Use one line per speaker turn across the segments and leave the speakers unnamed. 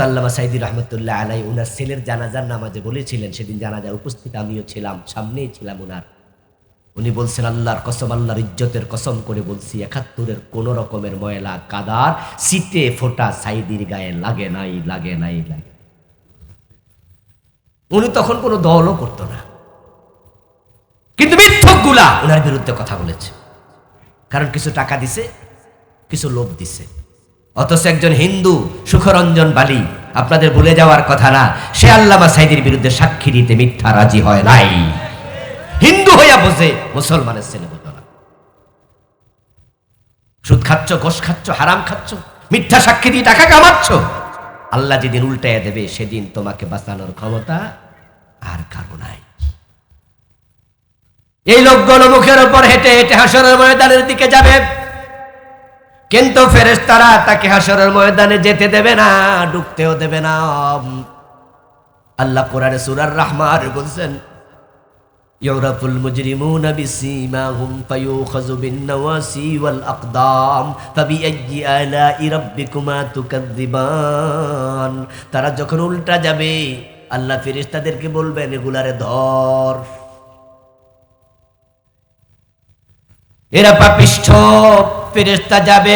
আল্লামা সাইদি রহমতুল্লাহ আলাই উনার ছেলের জানাজার নামাজে বলেছিলেন, সেদিন জানাজায় উপস্থিত আমিও ছিলাম, সামনেই ছিলাম উনার। উনি বলছেন, আল্লাহর কসম, আল্লাহর ইজ্জতের কসম করে বলছি, ৭১-এর কোন রকমের ময়লা কাদার সিটে ফোটা সাইদির গায়ে লাগে নাই, লাগে নাই, লাগে। উনি তখন কোনো দলও করতো না, কিন্তু মিথ্যকগুলা ওনার বিরুদ্ধে কথা বলেছে, কারণ কিছু টাকা দিছে, কিছু লোভ দিছে। অথচ একজন হিন্দু সুখরঞ্জন বালি, আপনাদের ভুলে যাওয়ার কথা না, সে আল্লামা সাইদির বিরুদ্ধে সাক্ষী দিতে মিথ্যা রাজি হয় নাই। হিন্দু হইয়া বোঝে, মুসলমানের ছেলে বোঝো না। সুদ খাচ্ছ, ঘোষ খাচ্ছ, হারাম খাচ্ছ, মিথ্যা সাক্ষী দিয়ে টাকা কামাচ্ছ, আল্লাহ যেদিন উল্টাইয়া দেবে সেদিন তোমাকে বাঁচানোর ক্ষমতা আর কারো নাই। এই লোকগুলো মুখের উপর হেঁটে হেঁটে হাসরের ময়দানের দিকে যাবে, কিন্তু ফেরেশতারা তাকে হাসরের ময়দানে যেতে দেবে না, ঢুকতেও দেবে না। আল্লাহ কোরআনে সূরা আর-রাহমান বলছেন, ইউরাফুল মুজরিমুনা বিসীমাহুম ফায়ুখাযু বিন-নাওয়াসি ওয়াল আকদাম ফাবিআইয়ি আলাই রাব্বিকুমা তুকাযযিবান। তারা যখন উল্টা যাবে, আল্লাহ ফেরেশতাদেরকে বলবেন, এগুলারে ধর। এরা পাপিষ্ঠ। ফেরেশতা যাবে,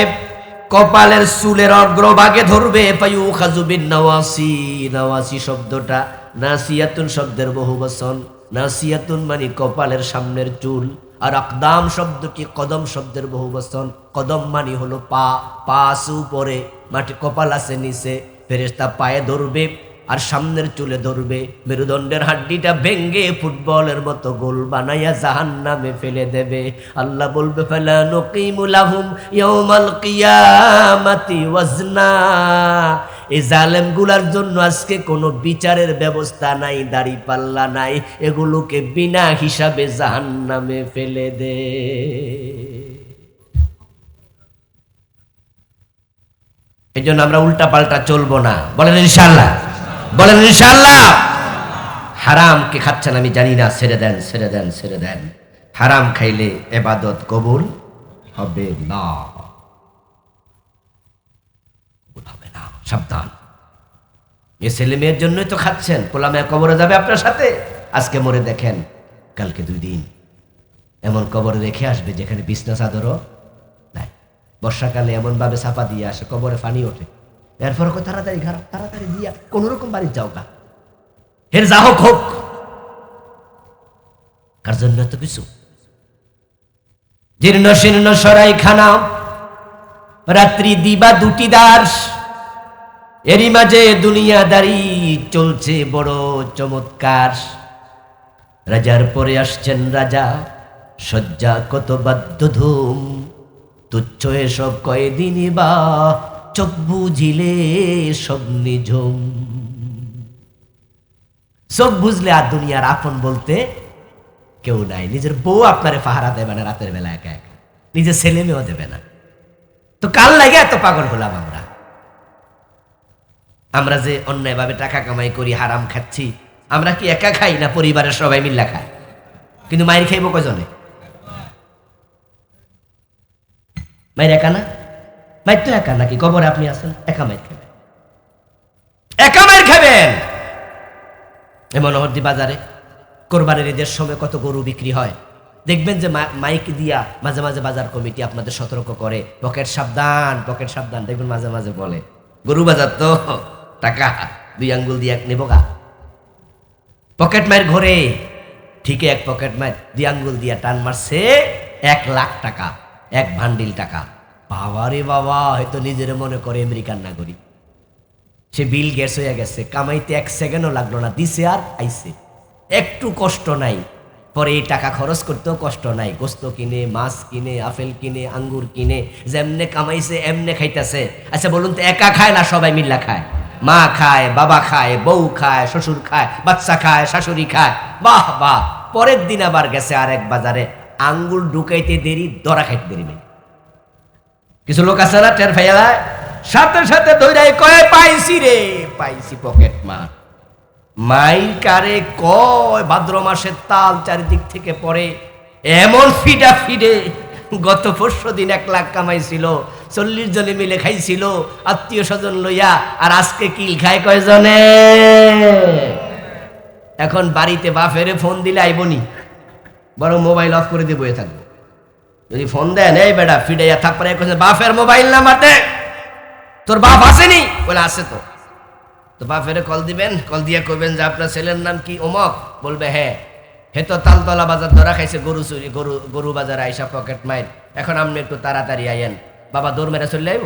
কপালের চুলের অগ্রভাগে ধরবে, ফায়ুখাযু বিন-নাওয়াসি। নাওয়াসি শব্দটা নাসিয়াতুন শব্দের বহুবচন। নাসিয়াতুন মানে কপালের সামনের চুল, আর আকদাম শব্দটি কদম শব্দের বহুবচন। কদম মানে হলো পা, পা আছে উপরে, মাটি, কপাল আছে নিচে। ফেরেশতা পায়ে ধরবে আর সামনের চুলে ধরবে, মেরুদণ্ডের হাড্ডিটা ভেঙ্গে ফুটবলের মতো গোল বানাইয়া জাহান্নামে ফেলে দেবে। আল্লাহ বলবে, ফালা নুকিমু লাহুম ইয়াউমাল কিয়ামাতি ওয়াজনা। এই জালেমগুলার জন্য আজকে কোনো বিচারের ব্যবস্থা নাই, দাড়ি পাল্লা নাই, এগুলোকে বিনা হিসাবে জাহান্নামে ফেলে দে। এই জন্য আমরা উল্টা পাল্টা চলবো না, বলেন ইনশাআল্লাহ, বলেন ইনশাআল্লাহ। হারামকে খাচ্ছেন আমি জানি না, ছেড়ে দেন, ছেড়ে দেন, ছেড়ে দেন। হারাম খাইলে ইবাদত কবুল হবে না, কবুল হবে না, সাবধান। এ ছেলে মেয়ের জন্যই তো খাচ্ছেন, পোলামায় কবরে যাবে আপনার সাথে। আজকে মরে দেখেন, কালকে 2 দিন এমন কবরে রেখে আসবে যেখানে বিছনা চাদরও নাই। বর্ষাকালে এমন ভাবে চাপা দিয়ে আসে, কবরে পানি ওঠে। এরপর তাড়াতাড়ি ঘর, তাড়াতাড়ি দিয়া কোন রকম বাড়ি যাও গা, এর যা হোক হোক। কার জন্য এত কিছু? জীর্ণ শীর্ণ সরাই খানা, রাত্রি দিবা 2টি দাস, এরই মাঝে দুনিয়াদারি চলছে বড় চমৎকার। রাজার পরে আসছেন রাজা, শয্যা কত বাদ্য ধুম, তুচ্ছ এসব কয়দিনই বা, চোখ বুঝিলে সব নিঝুম। চোখ বুঝলে আর দুনিয়ার আপন বলতে কেউ নাই। নিজের বউ আপনারে পাহারা দেবে না রাতের বেলা একা একা, নিজের ছেলে মেয়েও দেবে না। তো কাল লাগে এত পাগল হলাম আমরা। আমরা যে অন্যায় ভাবে টাকা কামাই করি, হারাম খাচ্ছি, আমরা কি একা খাই না পরিবারের সবাই মিল্লা খায়? কিন্তু মায়ের খাইব কজনে? মায়ের একা না? মায়ের তো একা নাকি? কবরে আপনি আছেন, একা মায়ের খাবেন, একা মায়ের খাবেন। এমন হরদি বাজারে কোরবানির ঈদের সময় কত গরু বিক্রি হয়, দেখবেন যে মাইক দিয়া মাঝে মাঝে বাজার কমিটি আপনাদের সতর্ক করে, পকেট সাবধান, পকেট সাবধান। দেখবেন মাঝে মাঝে বলে, গরু বাজার তো টাকা 2 আঙ্গুল দিয়ে নেব গা। পকেট মায়ের ঘরে ঠিকই এক পকেট মায়ের 2 আঙ্গুল দিয়া টান মারছে 1 লাখ টাকা, 1 ভান্ডিল টাকা। বাবা রে বাবা, হয়তো নিজের মনে করে আমেরিকান নাগরিক, সে বিল গেটস হয়ে গেছে। কামাইতে 1 সেকেন্ডও লাগলো না, দিছে আর আইছে, একটু কষ্ট নাই। পরে এই টাকা খরচ করতেও কষ্ট নাই, গোস্ত কিনে, মাছ কিনে, আপেল কিনে, আঙ্গুর কিনে, যেমনে কামাইছে এমনে খাইতেছে। আচ্ছা বলুন তো, একা খায় না সবাই মিল্লা খায়? মা খায়, বাবা খায়, বউ খায়, শ্বশুর খায়, বাচ্চা খায়, শাশুড়ি খায়। বাহ বাহ। পরের দিন আবার গেছে আরেক বাজারে, আঙ্গুর ঢুকাইতে দেরি, দরা খাইতে দেরি নেই। কিছু লোক আছে না, টের ফাইয়া সাথে সাথে দৌড়াই কয়, পাইছি রে, পাইছি পকেট মার। মাইল কারে কয়, ভাদ্র মাসের তাল চারিদিক থেকে পড়ে, এমন ফিডা ফিডে। গত 4 দিন 1 লাখ কামাইছিল, 40 জনে মিলে খাইছিল আত্মীয় স্বজন লইয়া, আর আজকে কিল খায় কয়জনে? এখন বাড়িতে বাপেরে ফোন দিলে আইবনি, বরং মোবাইল অফ করে দিয়ে বয়ে থাকবো। যদি ফোন দেন, এই বেটা ফিডাইয়া থাকপরে বাপের মোবাইল নাম্বার দে, তোর বাপ আসেনি? বলে আছে তো। তো বাপেরে কল দিবেন, কল দিয়ে কইবেন যে আপনার ছেলের নাম কি? অমক। বলবে হ্যাঁ, হে তো তালতলা বাজার ধরা খাইছে, গরু চুরি, গরু বাজার আইসা পকেট মাইর, এখন আপনি একটু তাড়াতাড়ি আইয়েন। বাবা দৌড় মেরে চলে আইব।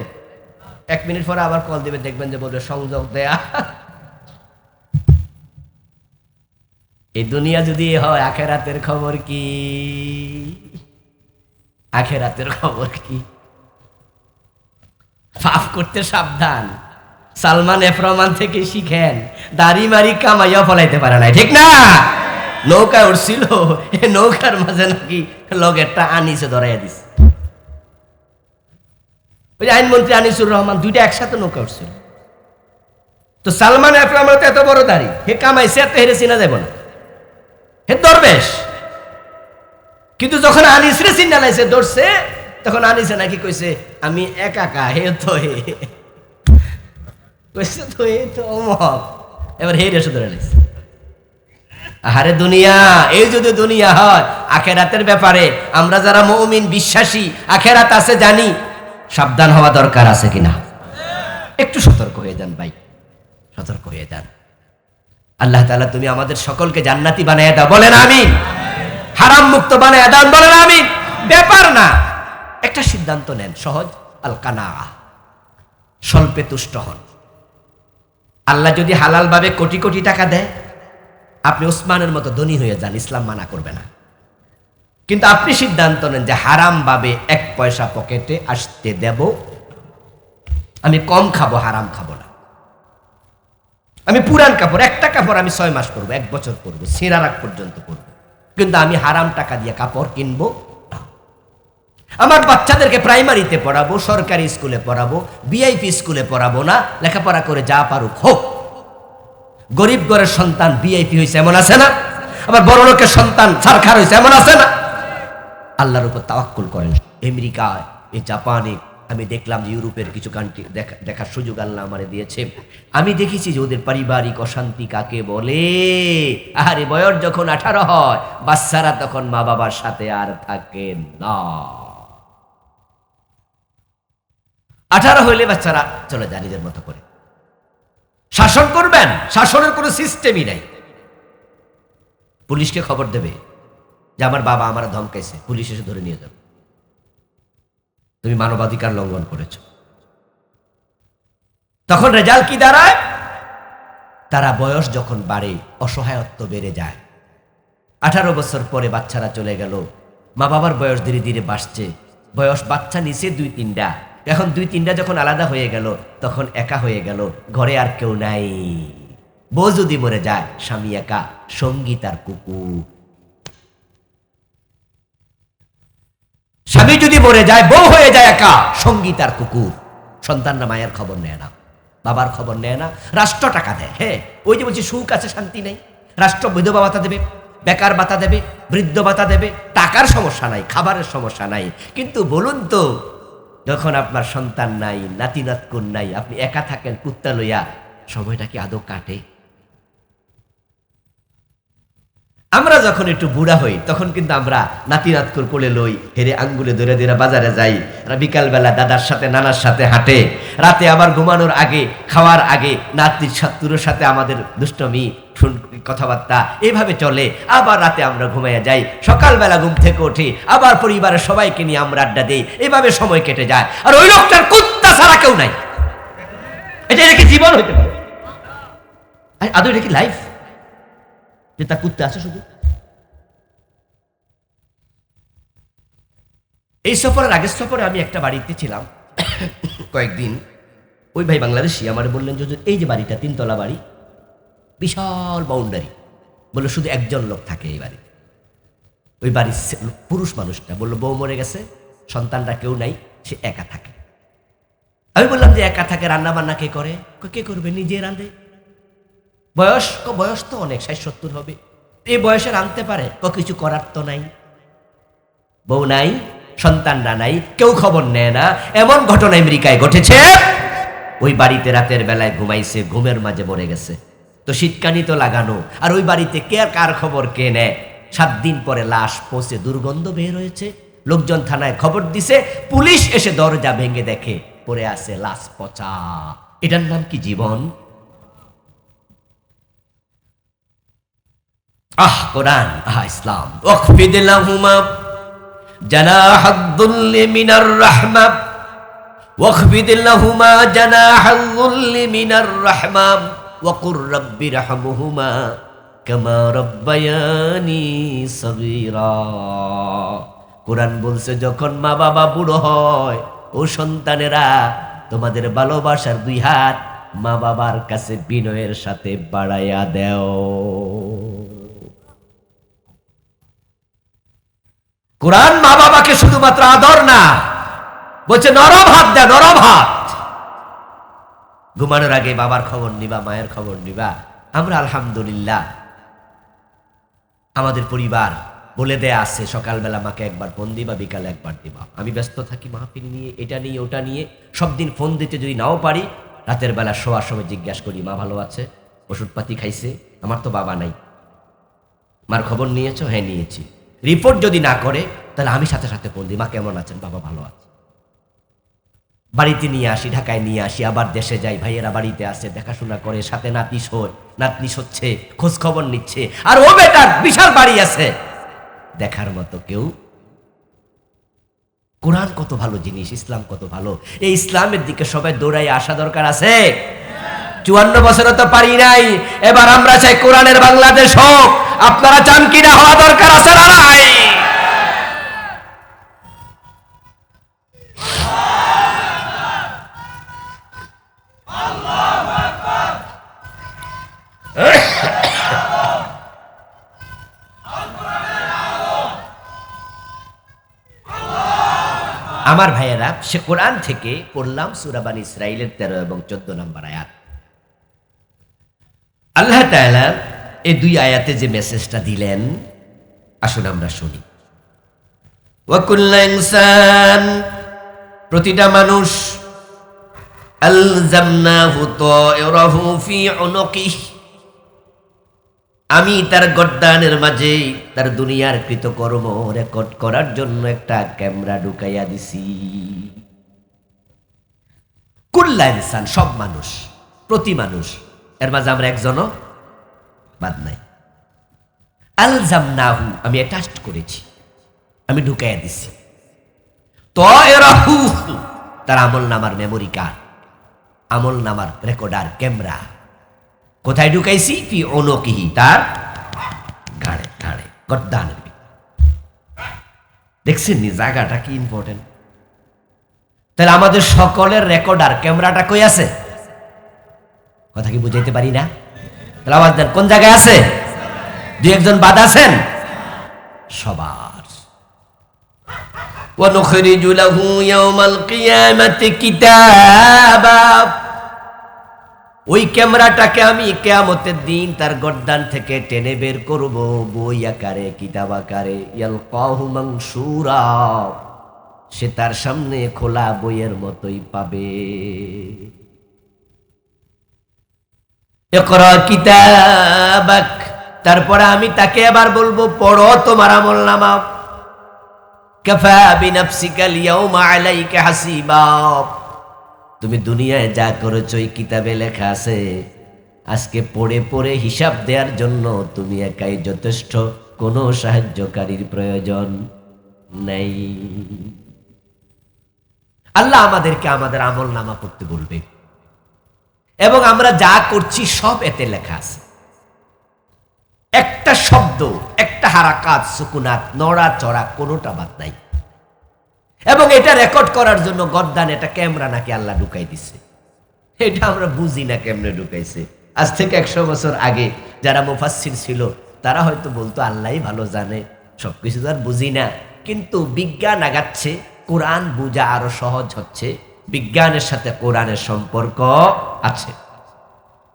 1 মিনিট পরে আবার কল দিবে, দেখবেন যে বলবে সংযোগ দেয়া। এই দুনিয়া যদি হয়, আখেরাতের খবর কি? আখেরাতের খবর কি? পাপ করতে সাবধান। সালমান এফ রহমান থেকে শিখেন, দাড়ি মারি কামাইয়া ফলাইতে পারে না, ঠিক না? নৌকা উঠছিল, নৌকার মাঝে নাকি লগেরটা আনিসে ধরাইয়া দিছে। ওই আইনমন্ত্রী আনিসুর রহমান, দুইটা একসাথে নৌকা উঠছিল। তো সালমান এফ রহমান তো এত বড় দাড়ি, হে কামাইছে, এত হেরে চিনা যাব না, হে দরবেশ। কিন্তু যখন আনিসরে চিন্তা লাইছে, ধরছে, তখন আনিসে নাকি কইছে আমি একা, হে তো হে কইছে, তো হে তো অমক। এবার হে রেসে ধরে লাইছে। আহারে দুনিয়া, এই যদি দুনিয়া হয়, আখেরাতের ব্যাপারে আমরা যারা মুমিন বিশ্বাসী, আখেরাত আছে জানি, সাবধান হওয়া দরকার আছে কিনা? একটু সতর্ক হয়ে যান ভাই, সতর্ক হয়ে যান। আল্লাহ তাআলা তুমি আমাদের সকলকে জান্নাতি বানায় দাও, বলেন আমিন। হারাম মুক্ত বানায় দাও, বলেন আমিন। ব্যাপার না, একটা সিদ্ধান্ত নেন, সহজ, আল কানাআ, স্বল্পে তুষ্ট হন। আল্লাহ যদি হালাল ভাবে কোটি কোটি টাকা দেয়, আপনি ওসমানের মতো ধনী হয়ে যান, ইসলাম মানা করবে না। কিন্তু আপনি সিদ্ধান্ত নেন যে হারাম ভাবে 1 পয়সা পকেটে আসতে দেব, আমি কম খাবো, হারাম খাবো না। আমি পুরান কাপড়, একটা কাপড় আমি 6 মাস পরবো, 1 বছর পরবো, ছেঁড়া রাগ পর্যন্ত পরবো, কিন্তু আমি হারাম টাকা দিয়ে কাপড় কিনবো না। আমার বাচ্চাদেরকে প্রাইমারিতে পড়াবো, সরকারি স্কুলে পড়াবো, ভিআইপি স্কুলে পড়াবো না, লেখাপড়া করে যা পারুক হোক। গরিব ঘরের সন্তান ভিআইপি হয়েছে, এমন আছে না? আবার বড় লোকের সন্তান সরকার হয়েছে, এমন আছে না? আল্লাহর উপর তাওয়াক্কুল করেন। আমেরিকায়, এই জাপানে, আমি দেখলাম যে ইউরোপের কিছু কান্ট্রি দেখার সুযোগ আল্লাহ আমারে দিয়েছে। আমি দেখেছি যে ওদের পারিবারিক অশান্তি কাকে বলে। আরে বয়স যখন 18 হয়, বাচ্চারা তখন মা বাবার সাথে আর থাকে না। 18 হইলে বাচ্চারা চলে যায় নিজের মতো করে। শাসন করবেন, শাসনের কোনো সিস্টেমই নাই। পুলিশকে খবর দেবে যে আমার বাবা আমার ধমকাইছে, পুলিশ এসে ধরে নিয়ে যাবে, তুমি মানবাধিকার লঙ্ঘন করেছ। তখন রেজাল্ট কি দাঁড়ায়? তারা বয়স যখন বাড়ে, অসহায়ত্ব বেড়ে যায়। 18 বছর পরে বাচ্চারা চলে গেল, মা বাবার বয়স ধীরে ধীরে বাড়ছে, বয়স বাচ্চা নিচে 2-3টা, এখন 2-3টা যখন আলাদা হয়ে গেল, তখন একা হয়ে গেল, ঘরে আর কেউ নাই। বউ যদি মরে যায়, স্বামী একা, সঙ্গী তার কুকুর। স্বামী যদি মরে যায়, বউ হয়ে যায় একা, সঙ্গী তার কুকুর। সন্তানরা মায়ের খবর নেয় না, বাবার খবর নেয় না, রাষ্ট্র টাকা দেয়। হ্যাঁ, ওই যে বলছি সুখ আছে শান্তি নেই, রাষ্ট্র বিধবা ভাতা দেবে, বেকার ভাতা দেবে, বৃদ্ধ ভাতা দেবে, টাকার সমস্যা নাই, খাবারের সমস্যা নাই। কিন্তু বলুন তো, যখন আপনার সন্তান নাই, নাতি নাতকুন নাই, আপনি একা থাকেন কুত্তা লইয়া, সময়টা কি আদৌ কাটে? আমরা যখন একটু বুড়া হই, তখন কিন্তু আমরা নাতি নাতকুর কোলে লই, হেরে আঙ্গুলে ধরে ধরে বাজারে যাই, বিকালবেলা দাদার সাথে নানার সাথে হাঁটে, রাতে আবার ঘুমানোর আগে, খাওয়ার আগে নাতির ছাত্রুর সাথে আমাদের দুষ্টমি কথাবার্তা এইভাবে চলে। আবার রাতে আমরা ঘুমাইয়া যাই, সকালবেলা ঘুম থেকে উঠি, আবার পরিবারের সবাইকে নিয়ে আমরা আড্ডা দেই, এইভাবে সময় কেটে যায়। আর ওই লোকটার কুত্তা ছাড়া কেউ নাই। এটা কি জীবন হইতে পারে? আদৌ এটা কি লাইফ, যে তার কুত্তা আছে শুধু? এই সফরের আগের সফরে আমি একটা বাড়িতে ছিলাম কয়েকদিন। ওই ভাই বাংলাদেশি আমারে বললেন যে এই যে বাড়িটা 3 তলা বাড়ি, বিশাল বাউন্ডারি, বললো শুধু একজন লোক থাকে এই বাড়ি। ওই বাড়ির পুরুষ মানুষটা বললো বউ মরে গেছে, সন্তানরা কেউ নাই, সে একা থাকে। আমি বললাম যে একা থাকে, রান্না বান্না কে করে? কে করবে? নিজে রাঁধে। বয়স তো অনেক, 60-70 হবে, এই বয়সে রাঁধতে পারে? কিছু করার তো নাই, বউ নাই, সন্তানরা নাই, কেউ খবর নেয় না। এমন ঘটনা আমেরিকায় ঘটেছে, ওই বাড়িতে রাতের বেলায় ঘুমাইছে, ঘুমের মাঝে মরে গেছে। তো শীতকানি তো লাগানো, আর ওই বাড়িতে কে কার খবর কে নেয়? 7 দিন পরে লাশ পচে দুর্গন্ধ বের হয়েছে। লোকজন থানায় খবর দিছে, পুলিশ এসে দরজা ভেঙে দেখে পড়ে আছে লাশ পচা। এটার নাম কি জীবন? কোরআন, ইসলাম। ওয়াখফিদ লাহুমা জানাহাদ-দুল্লি মিনার রাহমা, ওয়াখফিদ লাহুমা জানাহাদ-দুল্লি মিনার রাহমা ওয়া কুর রাব্বিরহামহুমা কামা রাব্বায়ানি সগীরা। কোরআন বলছে, যখন মা বাবা বুড়ো হয়, ও সন্তানেরা, তোমাদের ভালোবাসার 2 হাত মা বাবার কাছে বিনয়ের সাথে বাড়াইয়া দেও। কোরআন মা বাবাকে শুধুমাত্র আদর না, বলছে নরম হাত দেয়, নরম হাত। ঘুমানোর আগে বাবার খবর নিবা, মায়ের খবর নিবা। আমরা আলহামদুলিল্লাহ আমাদের পরিবার বলে দেয়া আছে, সকালবেলা মাকে একবার ফোন দিবা, বিকালে একবার দিবা। আমি ব্যস্ত থাকি মাহফিল নিয়ে, এটা নিয়ে ওটা নিয়ে, সব দিন ফোন দিতে যদি নাও পারি, রাতের বেলা শোয়ার সময় জিজ্ঞাসা করি, মা ভালো আছে, ওষুধপাতি খাইছে? আমার তো বাবা নাই, মার খবর নিয়েছো? হ্যাঁ নিয়েছি। রিপোর্ট যদি না করে, তাহলে আমি সাথে সাথে ফোন দিই, মা কেমন আছেন? বাবা ভালো আছে। বাড়িতে নিয়ে আসি, ঢাকায় নিয়ে আসি, আবার দেশে যাই, ভাইয়েরা বাড়িতে আসে, দেখাশোনা করে, সাথে নাতি নাতনি হচ্ছে, খোঁজ খবর নিচ্ছে। আর ও বেটার বিশাল বাড়ি আছে, দেখার মতো কেউ। কোরআন কত ভালো জিনিস, ইসলাম কত ভালো। এই ইসলামের দিকে সবাই দৌড়াই আসা দরকার আছে। 54 বছরও তো পারি নাই, এবার আমরা চাই কোরআনের বাংলাদেশ হোক। আপনারা চান কিনা হওয়া দরকার আছে না নাই? আমার ভাইয়েরা, সে কোরআন থেকে পড়লাম সূরা বানী ইসরাঈলের 13 এবং 14 নম্বর আয়াত। আল্লাহ তাআলা এই 2 আয়াতে যে মেসেজটা দিলেন, আসুন আমরা শুনি। ওয়া কুল্লু ইনসান, প্রতিটা মানুষ, আলজামনাহু তায়রাহু ফি উনুকিহি, আমি তার গর্দানের মাঝে তার দুনিয়ার কৃতকর্ম রেকর্ড করার জন্য একটা ক্যামেরা ঢুকাইয়া দিছি। কুল্লা ইনসান, সব মানুষ, প্রতি মানুষ, এর মাঝে আমরা একজনও বাদ নাই। আলজামনাহু, আমি অ্যাটাচড করেছি, আমি ঢুকাইয়া দিছি। তায়রাহু, তার আমল নামার মেমোরি কার্ড, আমল নামার রেকর্ডার ক্যামেরা। কোথায় ঢুকাইছি? ফি উনুকিহি, তার ঘাড়ে, ঘাড়ে, গর্দানের। দেখছেন নি জায়গাটা কি ইম্পর্টেন্ট? তাহলে আমাদের সকলের রেকর্ডার ক্যামেরাটা কই আছে? কথা কি বুঝাইতে পারি না? তাহলে আওয়াজ দেন, কোন জায়গায় আছে? 2-1 জন বাদ আছেন? সবার। ওয়া নুখরিজু লাহু ইয়াওমাল কিয়ামাতি কিতাবা, ওই ক্যামেরাটাকে আমি কিয়ামতের দিন তার গর্দান থেকে টেনে বের করব, বই আকারে, কিতাব আকারে। ইয়ালকাহু মানশুরা, সে তার সামনে খোলা বইয়ের মতোই পাবে। ইকরা কিতাবাক, তারপরে আমি তাকে আবার বলবো, পড়ো তোমার আমলনামা। কাফা বিনাফসিকাল ইয়াউমা আলাইকা হাসিবা, তুমি দুনিয়ায় যা করেছো এই কিতাবে লেখা আছে, আজকে পড়ে পড়ে হিসাব দেওয়ার জন্য তুমি একাই যথেষ্ট, কোনো সাহায্যকারীর প্রয়োজন নেই। আল্লাহ আমাদেরকে আমাদের আমল নামা পড়তে বলবে, এবং আমরা যা করছি সব এতে লেখা আছে। একটা শব্দ, একটা হারাকাত, সুকুনাত, নড়া চড়া কোনোটা বাদ নাই। এবং এটা রেকর্ড করার জন্য গর্দান এটা ক্যামেরা নাকি আল্লাহ ঢুকাই দিছে, এটা আমরা বুঝি না কেমনে ঢুকাইছে। আজ থেকে 100 বছর আগে যারা মুফাসসির ছিল তারা হয়তো বলতো আল্লাহই ভালো জানে, সবকিছু তো আর বুঝি না। কিন্তু বিজ্ঞান আগাচ্ছে, কোরআন বোঝা আরো সহজ হচ্ছে, বিজ্ঞানের সাথে কোরআনের সম্পর্ক আছে।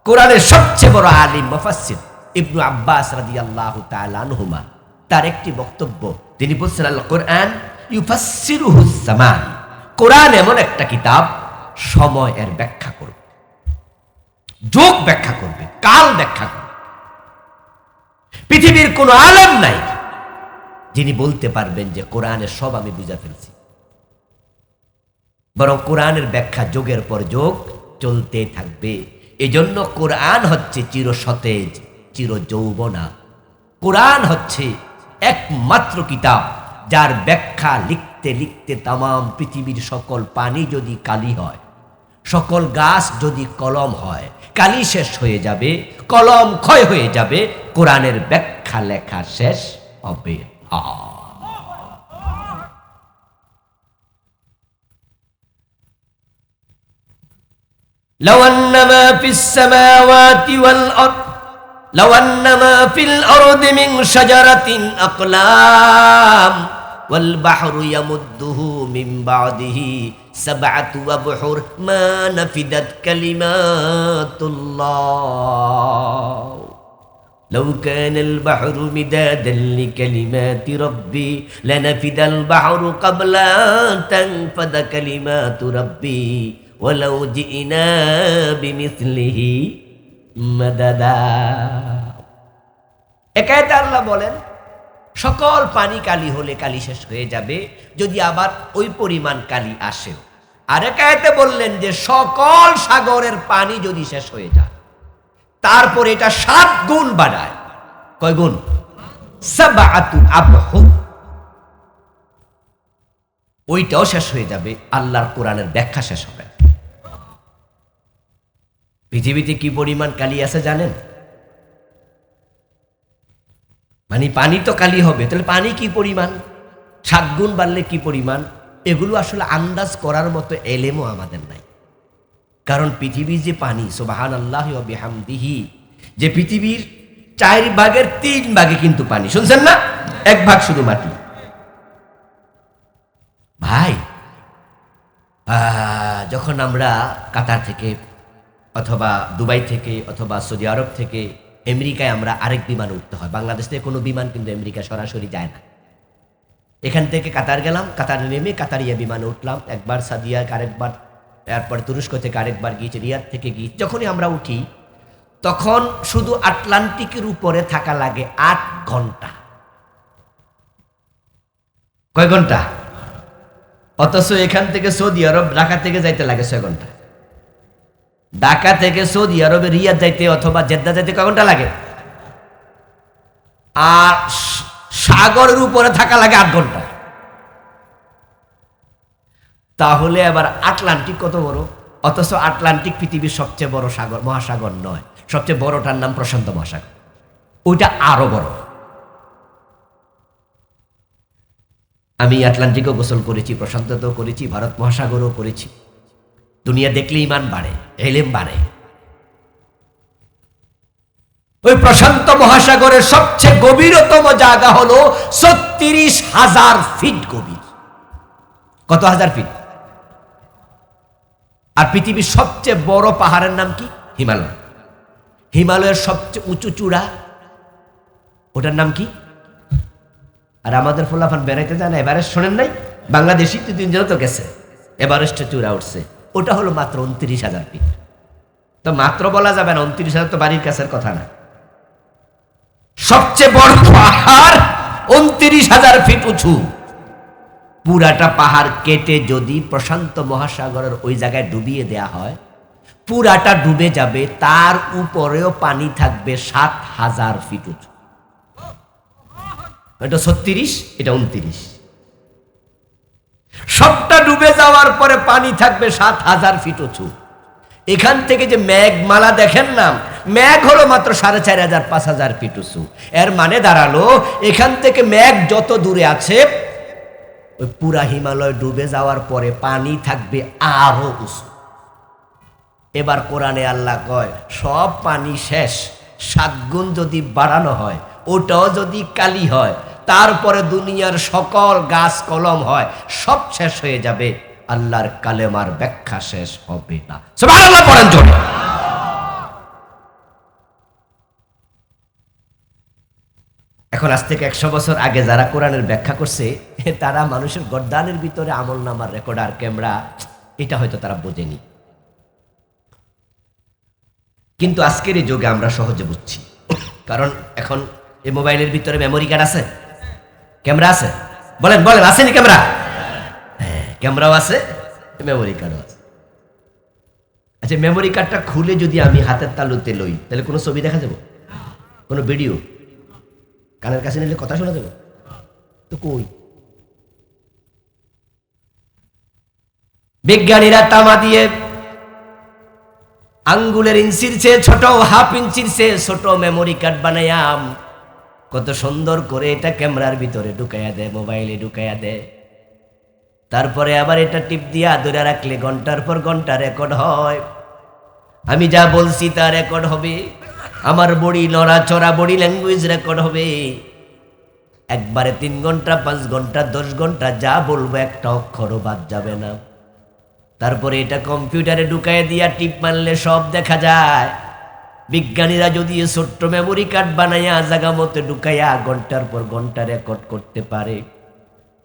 কোরআনের সবচেয়ে বড় আলিম মুফাসসির ইবনু আব্বাস রাদিয়াল্লাহু তাআলা আনহুমা, তার একটি বক্তব্য তিনি বলছেন, আল কোরআন ইউফাসসিরুহুজ জামান, কোরআন এমন একটা কিতাব সময়ের ব্যাখ্যা করবে, যুগ ব্যাখ্যা করবে, কাল ব্যাখ্যা করবে। পৃথিবীর কোন আলেম নাই যিনি বলতে পারবেন যে কোরআনের সব আমি বুঝা ফেলছি, বরং কোরআনের ব্যাখ্যা যুগের পর যুগ চলতে থাকবে। এজন্য কোরআন হচ্ছে চির সতেজ, চির যৌবনা। কোরআন হচ্ছে একমাত্র কিতাব যার ব্যাখ্যা লিখতে লিখতে তামাম পৃথিবীর সকল পানি যদি কালি হয়, সকল গাছ যদি কলম হয়, কালি শেষ হয়ে যাবে, কলম ক্ষয় হয়ে যাবে, কোরআনের ব্যাখ্যা লেখা শেষ হবে না। لو أن ما في السماوات والأرض لو أن ما في الأرض من شجرة أقلام والبحر يمده من بعده سبعة أبحر ما نفدت كلمات الله لو كان البحر مدادا لكلمات ربي لنفد البحر قبل أن تنفد كلمات ربي ولو جئنا بمثله مددا। একায়তে আল্লাহ বলেন সকল পানি কালি হলে কালি শেষ হয়ে যাবে যদি আবার ওই পরিমাণ কালি আসে। আর একায়তে বললেন যে সকল সাগরের পানি যদি শেষ হয়ে যায় তারপর এটা 7 গুণ বাড়ায়। কয় গুণ? সাবআতু আবহুর। ওইটাও শেষ হয়ে যাবে, আল্লাহর কোরআনের ব্যাখ্যা শেষ হবে। পৃথিবীতে কি পরিমাণ কালি আছে জানেন? মানে পানি তো কালি হবে, তাহলে পানি কি পরিমাণ, 7 গুণ বাড়লে কি পরিমাণ, এগুলো আসলে আন্দাজ করার মতো এলেমও আমাদের নাই। কারণ পৃথিবীর যে পানি, সুবহানাল্লাহি ওয়া বিহামদিহি, যে পৃথিবীর 4 ভাগের 3 ভাগে কিন্তু পানি, শুনছেন না? 1 ভাগ শুধু মাটি। ভাই যখন আমরা কাতার থেকে অথবা দুবাই থেকে অথবা সৌদি আরব থেকে আমেরিকায় আমরা আরেক বিমানে উঠতে হয়, বাংলাদেশ থেকে কোনো বিমান কিন্তু আমেরিকা সরাসরি যায় না। এখান থেকে কাতার গেলাম, কাতারে নেমে কাতারিয়া বিমানে উঠলাম, একবার সাদিয়া, আরেকবার এরপর তুরস্ক থেকে আরেকবার গিয়েছি, রিয়াদ থেকে গিয়েছি। যখনই আমরা উঠি তখন শুধু আটলান্টিকের উপরে থাকা লাগে 8 ঘন্টা। কয় ঘন্টা? অথচ এখান থেকে সৌদি আরব ঢাকা থেকে যাইতে লাগে 6 ঘন্টা। ঢাকা থেকে সৌদি আরবে রিয়াদ যাইতে অথবা জেদ্দা যাইতে কয় ঘন্টা লাগে? আর সাগরের উপরে থাকা লাগে 8 ঘন্টা। তাহলে আবার আটলান্টিক কত বড়? অথচ আটলান্টিক পৃথিবীর সবচেয়ে বড় সাগর, মহাসাগর নয়, সবচেয়ে বড়টার নাম প্রশান্ত মহাসাগর, ওইটা আরো বড়। আমি আটলান্টিকও গোসল করেছি, প্রশান্ততেও করেছি, ভারত মহাসাগরও করেছি। দুনিয়া দেখলে ইমান বাড়ে, এলেম বাড়ে। ওই প্রশান্ত মহাসাগরের সবচেয়ে গভীরতম জায়গা হলো 36,000 ফিট গভীর। কত হাজার ফিট? আর পৃথিবীর সবচেয়ে বড় পাহাড়ের নাম কি? হিমালয়। হিমালয়ের সবচেয়ে উঁচু চূড়া, ওটার নাম কি? আর আমাদের ফোলাফান বেড়াইতে যায় না, এভারেস্ট শোনেন নাই? বাংলাদেশি 2-3 জন তো গেছে, এভারেস্টে চূড়া উঠছে, ওটা হলো মাত্র 29,000 ফিট। তো মাত্র বলা যাবে না, 29,000 তো বাড়ির কাছের কথা না। সবচেয়ে বড় পাহাড় 29,000 ফিট উঁচু। পুরাটা পাহাড় কেটে যদি প্রশান্ত মহাসাগরের ওই জায়গায় ডুবিয়ে দেয়া হয়, পুরাটা ডুবে যাবে, তার উপরেও পানি থাকবে 7,000 ফিট উঁচু। এটা 36, এটা 29। সবটা ডুবে যাওয়ার পরে পানি থাকবে 7,000 ফিট উঁচু। এখান থেকে যে মেঘমালা দেখেন না, মেঘ হলো মাত্র 4,500-5,000 ফিট উঁচু। এর মানে দাঁড়ালো এখান থেকে মেঘ যত দূরে আছে, ওই পুরা হিমালয় ডুবে যাওয়ার পরে পানি থাকবে আরো উঁচু। এবার কোরআনে আল্লাহ কয় সব পানি শেষ, 7 গুণ যদি বাড়ানো হয়, ওটাও যদি কালি হয়, তারপরে দুনিয়ার সকল গাছ কলম হয়, সব শেষ হয়ে যাবে, আল্লাহর কালেমার ব্যাখ্যা শেষ হবে না। সুবহানাল্লাহ পড়েন জোরে। এখন আজ থেকে 100 বছর আগে যারা কোরআনের ব্যাখ্যা করছে তারা মানুষের গর্দানের ভিতরে আমল নামার রেকর্ডার ক্যামেরা এটা হয়তো তারা বোঝেনি, কিন্তু আজকের এই যুগে আমরা সহজে বুঝছি। কারণ এখন এই মোবাইলের ভিতরে মেমোরি কার্ড আছে, ক্যামেরা আছে, বলেন বলেন আসেনি ক্যামেরা? হ্যাঁ, ক্যামেরাও আছে, মেমোরি কার্ডও আছে। আচ্ছা, মেমোরি কার্ডটা খুলে যদি আমি হাতের তালুতে লই তাহলে কোনো ছবি দেখা যাবে? কোনো ভিডিও কানের কাছে নিলে কথা শোনা যাবে? তো কই? বিজ্ঞানীরা তামা দিয়ে আঙ্গুলের ইঞ্চির চেয়ে ছোট, হাফ ইঞ্চির চেয়ে ছোট মেমোরি কার্ড বানায়াম কত সুন্দর করে এটা ক্যামেরার ভিতরে ঢুকাইয়া দেয়, মোবাইলে ঢুকাইয়া দেয়। তারপরে আবার এটা টিপ দিয়া ধরে রাখলে ঘন্টার পর ঘন্টা রেকর্ড হয়। আমি যা বলছি তা রেকর্ড হবে, আমার বডি নড়াচড়া, বডি ল্যাঙ্গুয়েজ রেকর্ড হবে। একবারে 3 ঘন্টা 5 ঘন্টা 10 ঘন্টা যা বলবো একটা অক্ষরও বাদ যাবে না। তারপরে এটা কম্পিউটারে ঢুকাইয়া দিয়া টিপ মারলে সব দেখা যায়। বিজ্ঞানীরা যদি ছোট্ট মেমোরি কার্ড বানাইয়া জায়গা মতো ঢুকাইয়া ঘন্টার পর ঘন্টা রেকর্ড করতে পারে,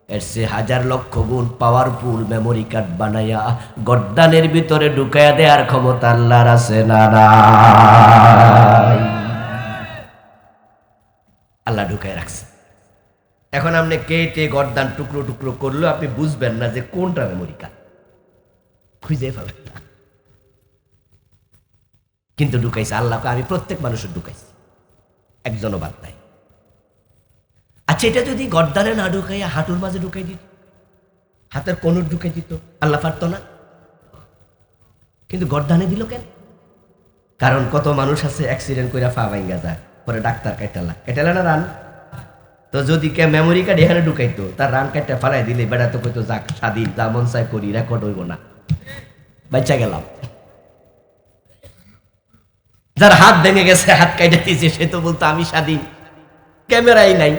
এর সে 1000 লক্ষ গুণ পাওয়ারফুল মেমোরি কার্ড বানাইয়া গর্দানের ভিতরে ঢুকাইয়া দেওয়ার ক্ষমতা আল্লাহর আছে না নাই? আল্লাহ ঢুকাই রাখছে। এখন আপনি কেটে গর্দান টুকরো টুকরো করলো, আপনি বুঝবেন না যে কোনটা মেমোরি কার্ড, খুঁজে পাবেন না। কিন্তু ঢুকাইছে আল্লাহকে, আমি প্রত্যেক মানুষের ঢুকাইছি, একজনও বাদ নাই। আচ্ছা, এটা যদি গর্দানে না ঢুকাইয়া হাঁটুর মাঝে ঢুকাই দিত, হাতের কোণর ঢুকাই দিত, আল্লাহ পারত না? কিন্তু গর্দানে দিল কেন? কারণ কত মানুষ আছে অ্যাক্সিডেন্ট করে পা ভাঙ্গা যায়, পরে ডাক্তার কাটালা না রান। তো যদি কে মেমোরি কার্ড এখানে ঢুকাইতো, তার রান কাটটা ফালাই দিলে বেড়া তো কইতো যাক স্বাধীন, যা মন চাই করি, রেকর্ড হইব না, বাচ্চা গেলাম। যার হাত ভেঙে গেছে, হাত কাইটা দিয়েছে, সে তো বলতো আমি স্বাধীন, ক্যামেরাই নাই।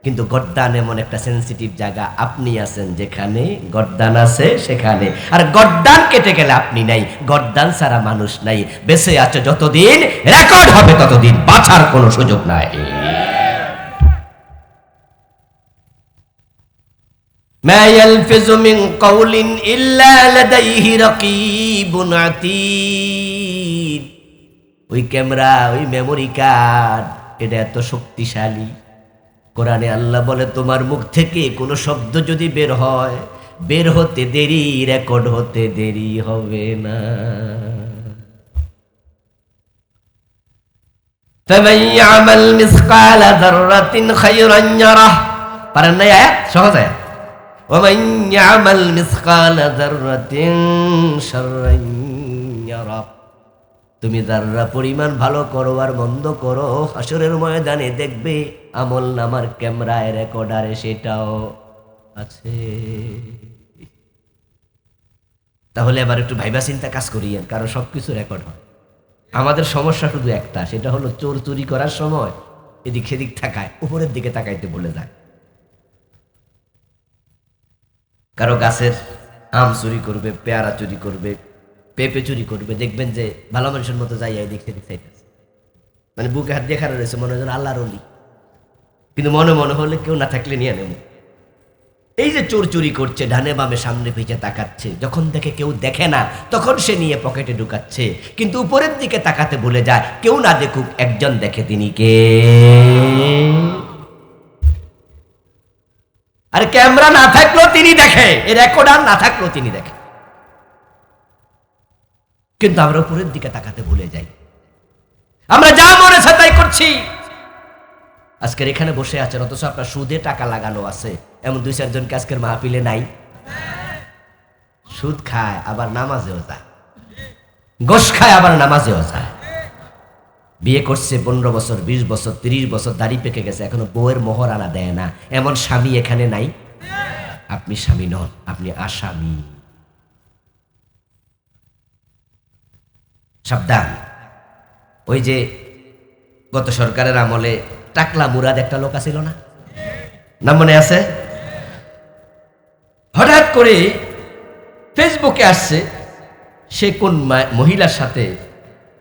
কিন্তু গর্দান এমন একটা সেন্সিটিভ জায়গা, আপনি আছেন যেখানে গর্দান আছে সেখানে, আর গর্দান কেটে গেলে আপনি নাই। গর্দান ছাড়া মানুষ নাই, বেঁচে আছে যতদিন রেকর্ড হবে ততদিন, বাঁচার কোনো সুযোগ নাই। মা ইয়ালফিযু মিন কাওলিন ইল্লা লাদাইহি রাকীবুন আতীদ। ওই ক্যামেরা, ওই মেমোরি কার্ড, এটা এত শক্তিশালী। কোরআনে আল্লাহ বলে তোমার মুখ থেকে কোনো শব্দ যদি বের হয়, বের হতে দেরি, রেকর্ড হতে দেরি হবে না। ফামান ইয়ামাল মিসকালা যাররাতিন খায়রান ইয়ারাহ। পারেন না আয়াত? সহজ আয়াত। ওয়ামান ইয়ামাল মিসকালা যাররাতিন শাররান ইয়ারাহ। তুমি যারা পরিমাণ ভালো করো আর মন্দ করো, হাসরের ময়দানে দেখবে আমল নামার ক্যামেরায় রেকর্ডারে সেটাও আছে। তাহলে এবার একটু ভাইবা চিন্তা কাজ করিয়েন, কারণ সবকিছু রেকর্ড হয়। আমাদের সমস্যা শুধু একটা, সেটা হলো চোর চুরি করার সময় এদিক সেদিক তাকায়, উপরের দিকে তাকাইতে বলে যায়। কারো গাছের আম চুরি করবে, পেয়ারা চুরি করবে, পেঁপে চুরি করবে, দেখবেন যে ভালো মানুষের মতো যাই দিক সেদিক চাইতেছে, মানে বুকে হাত দিয়ে খারাপ রয়েছে, মনে হয় আল্লাহর ওলি, কিন্তু মনে মনে হলে কেউ না থাকলে নিয়ে নেব। এই যে চোর চুরি করছে, ডানে বামে সামনে পিছে তাকাচ্ছে, যখন দেখে কেউ দেখে না তখন সে নিয়ে পকেটে ঢুকাচ্ছে, কিন্তু উপরের দিকে তাকাতে ভুলে যায়, কেউ না দেখুক একজন দেখে, তিনি কে? আর ক্যামেরা না থাকলেও তিনি দেখে, এর রেকর্ডার না থাকলেও তিনি দেখে, কিন্তু আমরা উপরের দিকে তাকাতে ভুলে যাই। আমরা যা মনে আছে তাই করছি। আজকের এখানে বসে আছেন, অথচ আপনার সুদে টাকা লাগানো আছে, এমন 2-4 জনকে আজকের মাহফিলে নাই? সুদ খায় আবার নামাজেও যায়, গোশ খায় আবার নামাজেও যায়। বিয়ে করছে 15 বছর, 20 বছর, 30 বছর, দাড়ি পেকে গেছে, এখনো বউয়ের মোহর আনা দেয় না, এমন স্বামী এখানে নাই? আপনি স্বামী নন, আপনি আসামি। সাবধান। ওই যে গত সরকারের আমলে টাকলা মুরাদ একটা লোক আছিল না, নাম মনে আছে? হঠাৎ করে ফেসবুকে আসছে, সে কোন মহিলার সাথে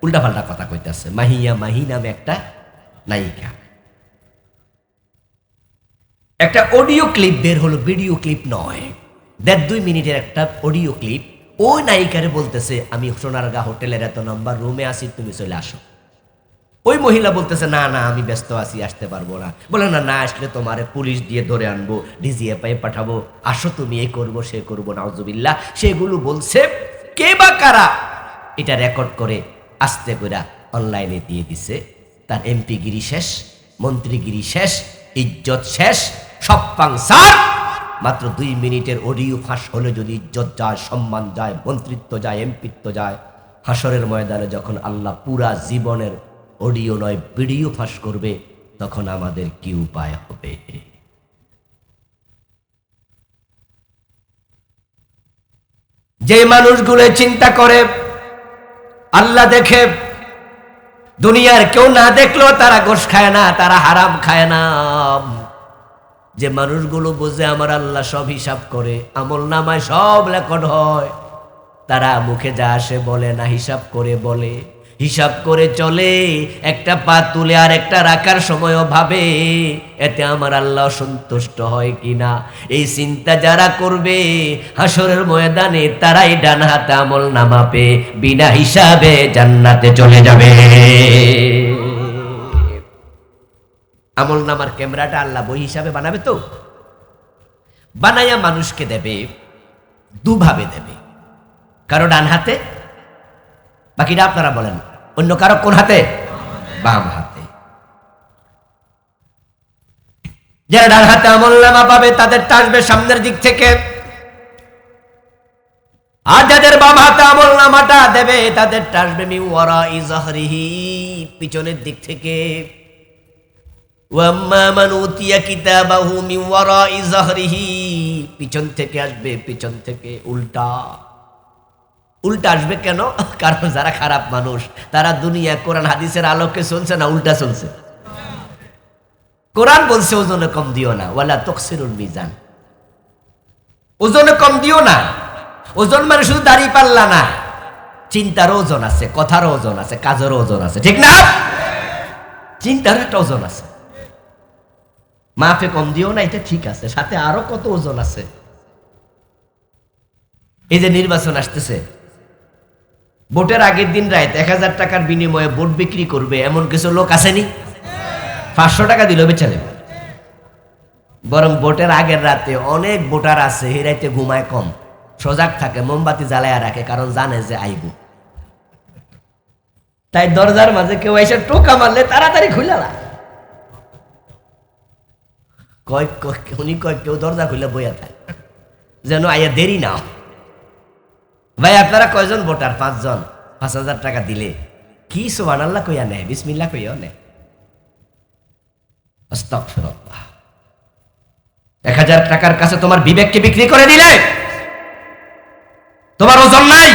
উল্টাপাল্টা কথা কইতেছে। মাহিয়া মাহি নামে একটা নায়িকা, একটা অডিও ক্লিপ বের হলো, ভিডিও ক্লিপ নয়, 1.5-2 মিনিটের একটা অডিও ক্লিপ। ওই নায়িকারে বলতেছে, আমি সোনারগাঁ হোটেলের এত নম্বর রুমে আসি, তুমি চলে আসো। ওই মহিলা বলতেছে, না না আমি ব্যস্ত আছি, আসতে পারবো না। বলে, না না আসলে তোমারে পুলিশ দিয়ে ধরে আনবো, ডিজিএফআই পাঠাবো, আসো তুমি, এই করবো সে করবো, নাউজুবিল্লাহ। সেগুলো বলছে, কে বা কারা এটা রেকর্ড করে আস্তে করে অনলাইনে দিয়ে দিছে। তার এমপি গিরি শেষ, মন্ত্রীগিরি শেষ, ইজ্জত শেষ, সব পাংসার। মাত্র 2 মিনিটের অডিও ফাঁস হলে যদি ইজ্জত যায়, সম্মান যায়, মন্ত্রিত্ব যায়, এমপিত্ব যায়, হাসরের ময়দানে যখন আল্লাহ পুরা জীবনের অডিও নয় ভিডিও ফাঁস করবে, তখন আমাদের কি উপায় হবে? যে মানুষগুলো চিন্তা করে আল্লাহ দেখে, দুনিয়ার কেউ না দেখলেও তারা গোশ খায় না, তারা হারাম খায় না। যে মানুষগুলো বোঝে আমার আল্লাহ সব হিসাব করে, আমল নামায় সব রেকর্ড হয়, তারা মুখে যা আসে বলে না, হিসাব করে বলে, হিসাব করে চলে। একটা পা তুলে আর একটা রাখার সময়ও ভাবে, এতে আমার আল্লাহ সন্তুষ্ট হয় কিনা। এই চিন্তা যারা করবে, হাসরের ময়দানে তারাই ডান হাতে আমল নামা পেয়ে বিনা হিসাবে জান্নাতে চলে যাবে। আমল নামার ক্যামেরাটা আল্লাহ বই হিসাবে বানাবে, তো বানাইয়া মানুষকে দেবে, দুভাবে দেবে। কারো ডান হাতে, বাকিটা আপনারা বলেন, অন্য কারো কোন হাতে? বাম হাতে। যারা ডান হাতে আমলনামা পাবে তাদের টাসবে সামনের দিক থেকে, আর যাদের বাম হাতে আমলনামাটা দেবে তাদের টাসবে মিন ওয়ারাই যাহরিহি, পিছনের দিক থেকে। ওয়াম্মা মান উতিয়া কিতাবাহু মিন ওয়ারাই যাহরিহি, পিছন থেকে আসবে, পিছন থেকে উল্টা। উল্টা আসবে কেন? কারণ যারা খারাপ মানুষ তারা দুনিয়া কোরআন হাদিসের আলোকে চলছে না, উল্টা চলছে। কোরআন বলছে ওজনে কম দিও না, ওয়ালা তুকসিরুল মিজান, ওজনে কম দিও না। ওজন মানে শুধু দাড়ি পাল্লা না, চিন্তার ওজন আছে, কথার ওজন আছে, কাজের ওজন আছে, ঠিক না? চিন্তার একটা ওজন আছে। মাফে কম দিও না, এটা ঠিক আছে, সাথে আরো কত ওজন আছে। এই যে নির্বাচন আসতেছে, ভোটের আগের দিন রাত 1000 টাকার বিনিময়ে ভোট বিক্রি করবে এমন কিছু লোক আসেনি? 500 টাকা দিল বেচারে। বরং ভোটের আগের রাতে অনেক ভোটার আছে, এই রাতে ঘুমায় কম, সজাগ থাকে, মোমবাতি জ্বালায়া রাখে, কারণ জানে যে আইব। তাই দরজার মাঝে কেউ এসে টোকা মারলে তাড়াতাড়ি খুলে না। উনি কয় কেউ দরজা খুলে বইয়া থাকে, যেন আইয়া দেরি না। ভাই আপনারা কয়জন ভোটার? 5 জন। 5000 টাকা দিলে কি সুবহানাল্লাহ কইয়া নেয়, বিসমিল্লাহ কইয়া নেয়। আস্তাগফিরুল্লাহ। 1000 টাকার কাছে তোমার বিবেককে বিক্রি করে দিলে, তোমার ওজন নাই।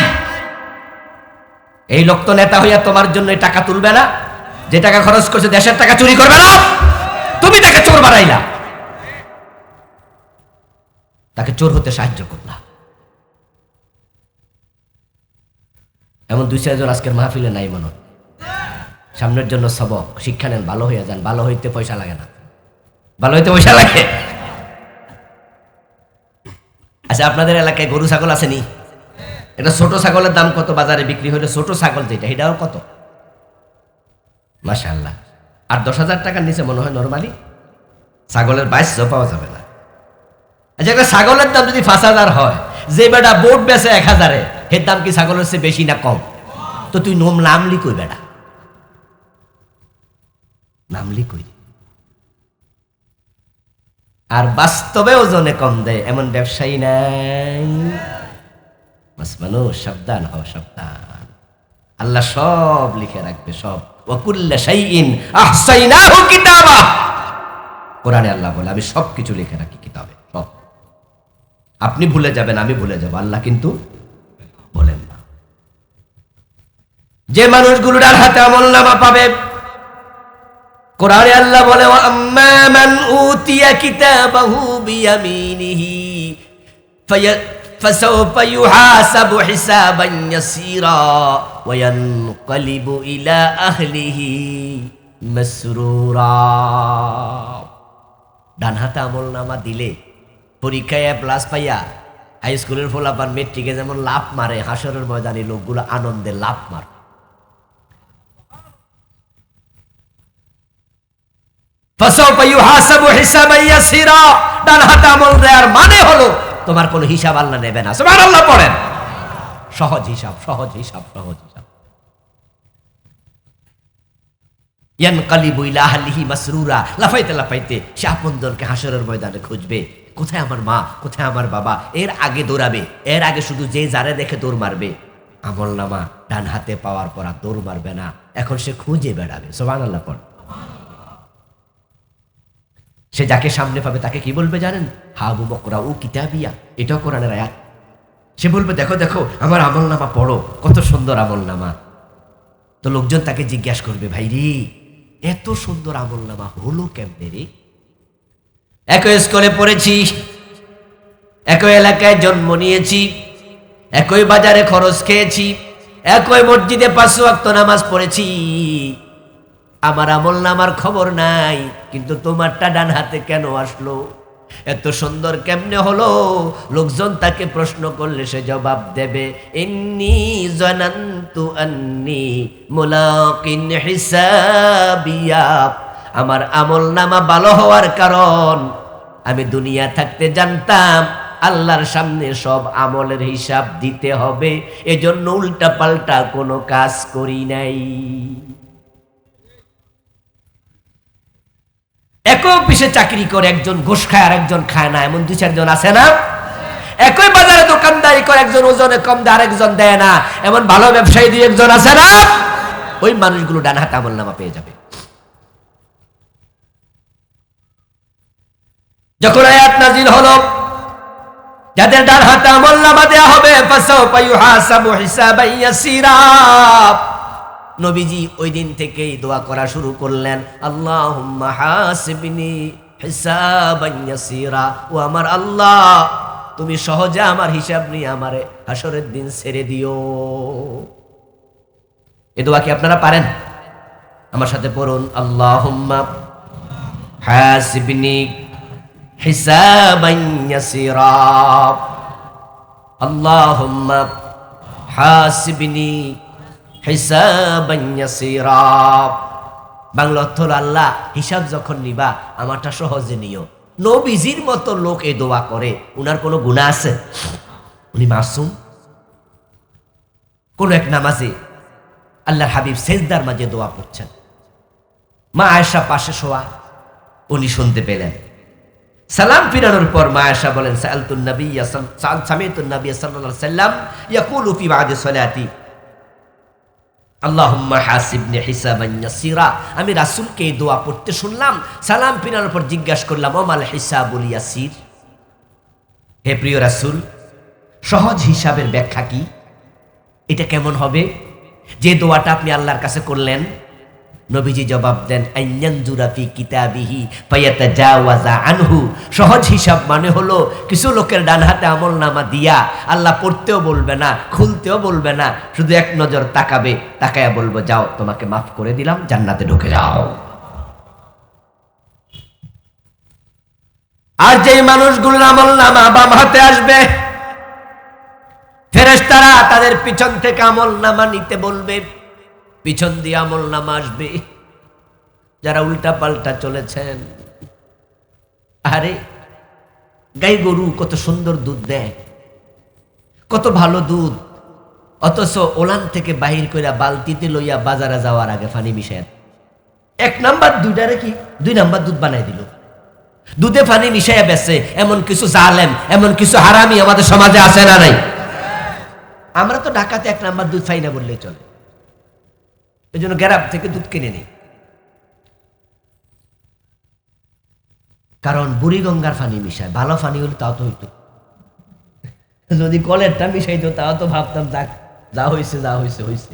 এই লোক তো নেতা হইয়া তোমার জন্য টাকা তুলবে না, যে টাকা খরচ করছে দেশের টাকা চুরি করবে না, তুমি তাকে চোর বানাইলা, তাকে চোর হতে সাহায্য করলা। এমন 2-4 জন আজকের মাহফিলে নাই মনে। সামনের জন্য সবক শিক্ষা নেন, ভালো হইয়া যান। ভালো হইতে পয়সা লাগে না, ভালো হইতে পয়সা লাগে। আচ্ছা, আপনাদের এলাকায় গরু ছাগল আসেনি? এটা ছোট ছাগলের দাম কত বাজারে বিক্রি হইলে? ছোট ছাগল যেটা, এটাও কত? মাশাআল্লাহ। আর 10,000 টাকার নিচে মনে হয় নরমালি ছাগলের বাইশ পাওয়া যাবে না। আচ্ছা, একটা ছাগলের দাম যদি 5,000 হয়, যে বেটা বোট বেচে 1000-এ, এর দাম কি ছাগলের চেয়ে বেশি না কম? তো তুই নামলি কই বেটা, নামলি কই? আর বাস্তবে ওজনে কম দেয় এমন ব্যবসায়ী নাই। মানুষ সাবধান হও, সাবধান। আল্লাহ সব লিখে রাখবে, সব। ওয়া কুল্লা শাইইন আহসাইনাহু কিতাবা, কোরআনে আল্লাহ বলে আমি সবকিছু লিখে রাখি কিতাবে, সব। আপনি ভুলে যাবেন, আমি ভুলে যাব, আল্লাহ কিন্তু বলেন না। যে মানুষগুলো ডান হাতে আমলনামা পাবে, কোরআনে আল্লাহ বলে ওয়া আম্মা মান উতিয়া কিতাবাহু বিয়ামিনিহি ফাসাওফা ইউহাসাবু হিসাবান ইয়াসীরা ওয়া ইয়ানকালিবু ইলা আহলিহি মাসরুরা। ডান হাতে আমল নামা দিলে পরীক্ষায় প্লাস পাইয়া হাই স্কুলের ফলাফল মেট্রিকে যেমন লাফ মারে, হাসরের ময়দানে লোকগুলো আনন্দে লাফ মার। ডান হাতে আমল দেওয়ার মানে হলো তোমার কোনো হিসাব আল্লাহ নেবে না। সুবহানাল্লাহ পড়েন। সহজ হিসাব, সহজ হিসাব, সহজ হিসাব। ইয়ানকালিবু ইলা আহলিহি মাসরুরা, লাফাইতে লাফাইতে সে আপনজনকে হাসরের ময়দানে খুঁজবে। কোথায় আমার মা, কোথায় আমার বাবা, এর আগে দৌড়াবে। এর আগে শুধু যে যারে দেখে দৌড় মারবে। আমল নামা ডান হাতে পাওয়ার পর আর দৌড় মারবে না, এখন সে খুঁজে বেড়াবে। সুবহানাল্লাহ পড়। সে যাকে সামনে পাবে তাকে কি বলবে জানেন? হাবু বকরা ও কিতাবিয়া, এটাও কোরআনের আয়াত। সে বলবে দেখো দেখো আমার আমল নামা পড়ো, কত সুন্দর আমল নামা। তো লোকজন তাকে জিজ্ঞাসা করবে, ভাই রে এত সুন্দর আমল নামা হলো কেমনে রে? একই স্কুলে পড়েছি, একই এলাকায় জন্ম নিয়েছি, একই বাজারে খরচ খেয়েছি, একই মসজিদে 5 ওয়াক্ত নামাজ পড়েছি, আমার আমল নামার খবর নাই, কিন্তু তোমারটা ডান হাতে কেন আসলো? এত সুন্দর কেমনে হলো? লোকজন তাকে প্রশ্ন করলে সে জবাব দেবে, ইন্নী জানান্তু আন্নী মুলাকিন হিসাবিয়া। আমার আমল নামা ভালো হওয়ার কারণ আমি দুনিয়া থাকতে জানতাম আল্লাহর সামনে সব আমলের হিসাব দিতে হবে, এজন্য উল্টা পাল্টা কোনো কাজ করি নাই। একই অফিসে চাকরি করে একজন ঘুষ খায় আর একজন খায় না, এমন 2-4 জন আছে না? একই বাজারে দোকানদারি করে একজন ওজনে কম দেয় আরেকজন দেয় না, এমন ভালো ব্যবসায়ী 2-1 জন আছে না? ওই মানুষগুলো ডান হাতে আমল নামা পেয়ে যাবে। যখন আয়াত নাজিল হলো যাদের ডান হাতে আমল নামা দেয়া হবে, ফাসাউফা ইউহাসাবু হিসাবান ইয়াসীরা, নবীজি ওই দিন থেকেই দোয়া করা শুরু করলেন, আল্লাহুম্মা হাসিবনি হিসাবান ইয়াসীরা। ও আমার আল্লাহ, তুমি সহজে আমার হিসাব নিয়ে আমারে হাসরের দিন ছেড়ে দিও। এই দোয়া কি আপনারা পারেন? আমার সাথে পড়ুন, আল্লাহুম্মা হাসিবনি হিসাবান ইয়াসীরা, আল্লাহুম্মা হাসিবনি হিসাবান ইয়াসীরা। বাংলা অর্থ হলো, আল্লাহ হিসাব যখন নিবা আমারটা সহজে নিও। নবীজির মতো লোক এই দোয়া করে, উনার কোনো গুনাহ আছে? উনি মাসুম। কোন এক নামাজে আল্লাহর হাবিব সেজদার মাঝে দোয়া পড়ছেন, মা আয়েশা পাশে শোয়া, উনি শুনতে পেলেন। সালাম ফিরানোর পর মা আয়েশা বলেন, সামিতুন নবী সাল্লাল্লাহু আলাইহি ওয়াসাল্লাম ইয়াকুলু ফি বা'দি সালাতি আল্লাহুম্মা হাসিবনি হিসাবান ইয়াসীরা। আমি রাসূলকে এই দোয়া পড়তে শুনলাম, সালাম ফিরানোর পর জিজ্ঞাসা করলাম, ওমাল হিসাবুল ইয়াসীর? হে প্রিয় রাসূল, সহজ হিসাবের ব্যাখ্যা কি? এটা কেমন হবে যে দোয়াটা আপনি আল্লাহর কাছে করলেন? নবীজি জবাব দেন, আইয়ানজুরা ফি কিতাবিহি ফায়াতাজাওয়াজা আনহু। সহজ হিসাব মানে হলো কিছু লোকের ডান হাতে আমল নামা দিয়া আল্লাহ পড়তেও বলবে না, খুলতেও বলবে না, শুধু এক নজর তাকাবে, তাকায়া বলবো যাও তোমাকে মাফ করে দিলাম, জান্নাতে ঢুকে যাও। আর যেই মানুষগুলোর আমল নামা বাম হাতে আসবে, ফেরেশতারা তাদের পিছন থেকে আমল নামা নিতে বলবে, পিছন দিয়ে আমল নামা আসবে। যারা উল্টা পাল্টা চলেছেন, আরে গাই গরু কত সুন্দর দুধ দেয়, কত ভালো দুধ, অথচ ওলান থেকে বাহির কইরা বালতিতে লইয়া বাজারে যাওয়ার আগে পানি মিশায় 1 নাম্বার দুইটারে কি 2 নাম্বার দুধ বানাই দিল। দুধে পানি মিশাইয়া বেচে এমন কিছু জালেম, এমন কিছু হারামি আমাদের সমাজে আছে না নাই? আমরা তো ঢাকাতে 1 নাম্বার দুধ পাই না বললেই চলে, এই জন্য গ্যারাব থেকে দুধ কিনে নেই। কারণ বুড়িগঙ্গার পানি মিশায়, ভালো পানি হলে তাও তো হইতো, যদি কলেরটা মিশাইতো তাও তো ভাবতাম যাক যা হয়েছে যা হয়েছে হয়েছে,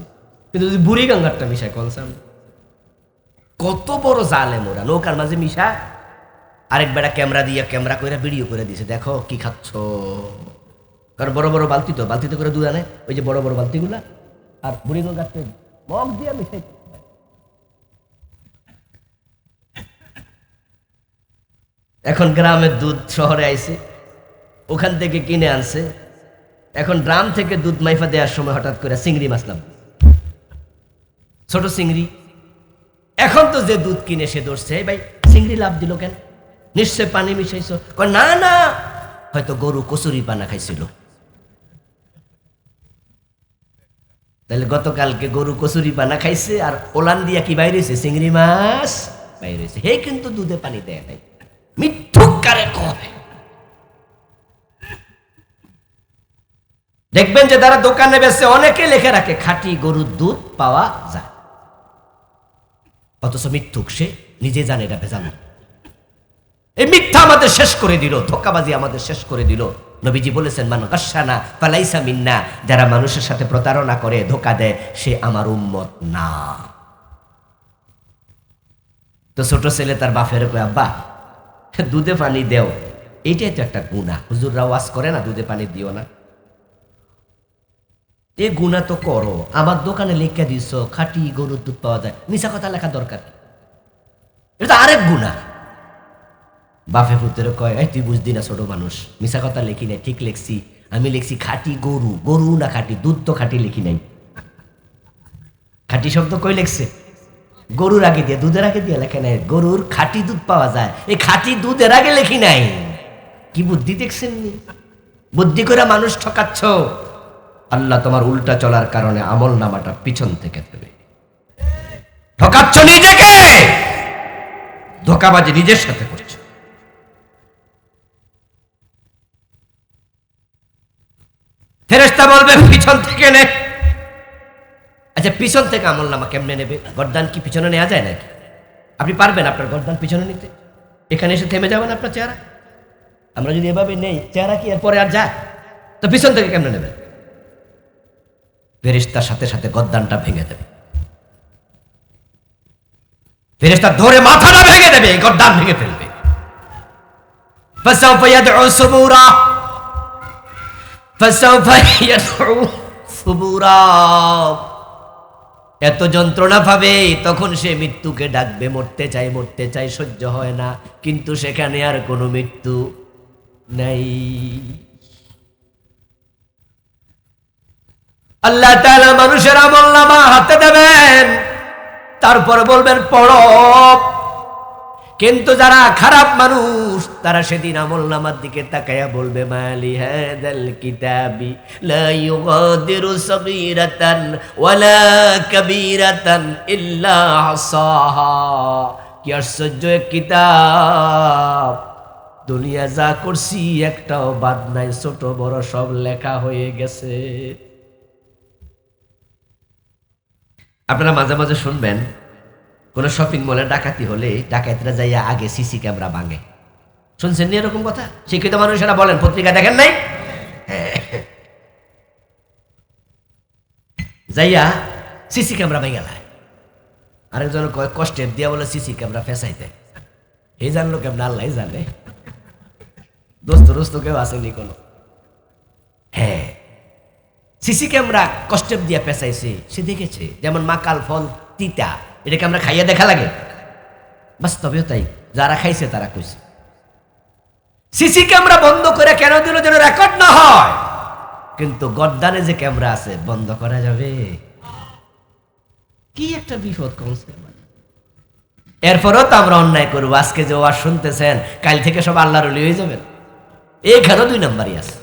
কিন্তু যদি বুড়িগঙ্গারটা মিশায় কনসাম, কত বড় জালেম ওরা। নৌকার মাঝে মিশা, আরেক বেটা ক্যামেরা দিয়ে ক্যামেরা করে ভিডিও করে দিছে, দেখো কি খাচ্ছ। কারণ বড় বড় বালতি তো, বালতিতে করে দুধ আনে, ওই যে বড় বড় বালতিগুলা, আর বুড়িগঙ্গার মগ দিয়ে মিশাই। এখন গ্রামের দুধ শহরে আইছে, ওখান থেকে কিনে আনছে। এখন ড্রাম থেকে দুধ মাইফা দেওয়ার সময় হঠাৎ করে চিংড়ি মাছ নাম, ছোট চিংড়ি। এখন তো যে দুধ কিনে সে ধরছে, ভাই চিংড়ি লাভ দিল কেন? নিশ্চয় পানি মিশাইছো। না না, হয়তো গরু কচুরি পানা খাইছিল। তাহলে গতকালকে গরু কচুরি পানা খাইছে, আর ওলান দিয়া কি বাইরে হয়েছে? চিংড়ি মাছ বাইরে হয়েছে। হে কিন্তু দুধে পানি দেয় নাই। মিথ্যুক কারে কবে? দেখবেন যে তারা দোকানে বেছে অনেকে লেখে রাখে খাঁটি গরুর দুধ পাওয়া যায়, অথচ মিথ্যুক সে নিজে জানে এটা ভেজাল। এই মিথ্যা আমাদের শেষ করে দিল, ধোঁকাবাজি আমাদের শেষ করে দিল। নবীজি বলেছেন, মান গাশশানা ফালাইসা মিন্না, যারা মানুষের সাথে প্রতারণা করে, ধোঁকা দেয়, সে আমার উম্মত না। তো ছোট ছেলে তার বাপের কয়, আব্বা দুধে পানি দেও, এইটাই তো একটা গুনাহ। হুজুররা ওয়াজ করে না, দুধে পানি দিও না। এ গুনাহ তো করো, আমার দোকানে লেখা দিছ খাঁটি গরুর দুধ পাওয়া যায়, মিছা কথা লেখা দরকার? এটা আরেক গুনাহ। বাপে পুত্রের কয়, এই তুই বুঝদি না ছোট মানুষ, মিছা কথা লিখি নাই, ঠিক লিখছি। আমি লিখছি খাঁটি গরু, গরু না খাঁটি দুধ, তো খাঁটি লিখি নাই। খাঁটি শব্দ কই লিখছে? গরুর আগে দিয়ে, দুধের আগে দিয়ে লেখে নাই। গরুর খাঁটি দুধ পাওয়া যায়, এই খাঁটি দুধের আগে লিখি নাই। কি বুদ্ধি দেখছেন? বুদ্ধি করে মানুষ ঠকাচ্ছ। আল্লাহ তোমার উল্টা চলার কারণে আমল নামাটা পিছন থেকে দেবে। ঠকাচ্ছ নিজেকে, ধোঁকাবাজি নিজের সাথে করছো। ফেরেশতা বলবে পিছন থেকে নে। আচ্ছা, পিছন থেকে আমল নামা কেমনে নেবে? গর্দান কি পিছনে নেওয়া যায় নাকি? আপনি পারবেন আপনার গর্দান পিছনে নিতে? এখানে এসে থেমে যাবেন আপনার চেহারা? আমরা যদি এভাবে নেই, চেহারা কি এরপরে আর যায়? তো পিছন থেকে কেমনে নেবেন? ফেরেশতার সাথে সাথে গর্দানটা ভেঙে দেবে। ফেরেশতা ধরে মাথাটা ভেঙে দেবে, গর্দান ভেঙে ফেলবে। ফাসাউফা ইয়াদউ সুবুরা, ফাসাউফা ইয়াদউ সুবুরা। এত যন্ত্রণা পাবে, তখন সে মৃত্যুকে ডাকবে। মরতে চাই, মরতে চাই, সহ্য হয় না, কিন্তু সেখানে আর কোনো মৃত্যু নাই। আল্লাহ তাআলা মানুষের আমলনামা হাতে দেবেন, তারপর বলবেন পড়ো। কিন্তু যারা খারাপ মানুষ, তারা সেদিন আমলনামার দিকে তাকায়া বলবে, মালি হাদাল কিতাবি লা ইউগাদিরু সগীরাতান ওয়ালা কাবীরাতান ইল্লা হাসাহা। কি আশ্চর্য এক কিতাব, দুনিয়া যা করছি একটাও বাদ নাই, ছোট বড় সব লেখা হয়ে গেছে। আপনারা মাঝে মাঝে শুনবেন, কোন শপিং মলে ডাকাতি হলে ডাকাতরা যাইয়া আগে সিসি ক্যামেরা ভাঙে। শুনছেন নি এরকম কথা? শিক্ষিত মানুষেরা বলেন, পত্রিকা দেখেন নাই? যাইয়া সিসি ক্যামেরা ভেঙে লায়। আরেকজন কয় কষ্টের দিয়া বলে সিসি ক্যামেরা ফেসাইতে। এই জানলো কেমন? আল্লাহ জানে। দোস্ত রোস্ত কেউ আসেনি কোনো? হ্যাঁ, সিসি ক্যামেরা কষ্টেপ দিয়া পেঁচাইছে, সে দেখেছে। যেমন মাকাল ফল তিতা, এটাকে আমরা খাইয়া দেখা লাগে? বাস্তবেও তাই, যারা খাইছে তারা কইছে। সিসি ক্যামেরা বন্ধ করে কেন দিল? যেন রেকর্ড না হয়। কিন্তু গর্দানে যে ক্যামেরা আছে, বন্ধ করা যাবে? কি একটা বিপদ কমছে। এরপরও তো আমরা অন্যায় করবো। আজকে যে ওয়াজ শুনতেছেন, কাল থেকে সব আল্লাহর ওলি হয়ে যাবেন। এইখানেও 2 নাম্বারই আছে।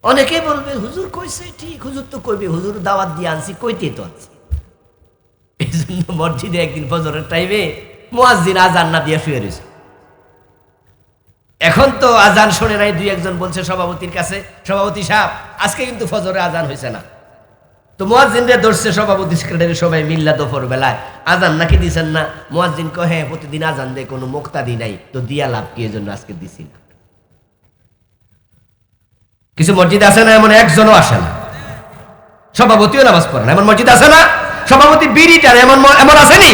অনেকে বলবে, হুজুর কইছে ঠিক, হুজুর তো কইবে, হুজুর দাওয়াত দিয়ে আনছি, কইতে তো আনছি। এই জন্য মসজিদে একদিন ফজরের টাইমে মুয়াজ্জিন আজান না দিয়ে শুয়ে রয়েছে। এখন তো আজান শোনে নাই, 2-1 বলছে সভাপতির কাছে, সভাপতি সাহেব আজকে কিন্তু ফজরে আজান হয়েছে না। তো মুয়াজ্জিনরে ধরছে সভাপতি সেক্রেটারি সবাই মিল্লা দুপুর বেলায়, আজান নাকি দিছেন না? মুয়াজ্জিন কয়, হ্যাঁ প্রতিদিন আজান দেয়, কোনো মুক্তাদি নাই, তো দিয়া লাভ কি, এজন্য আজকে দিছি না। কিছু মসজিদ আছে না এমন একজনও আসে না, সভাপতিও নামাজ পড়ে না, এমন মসজিদ আছে না? সভাপতি বিড়ি টানে, এমন এমন আসেনি?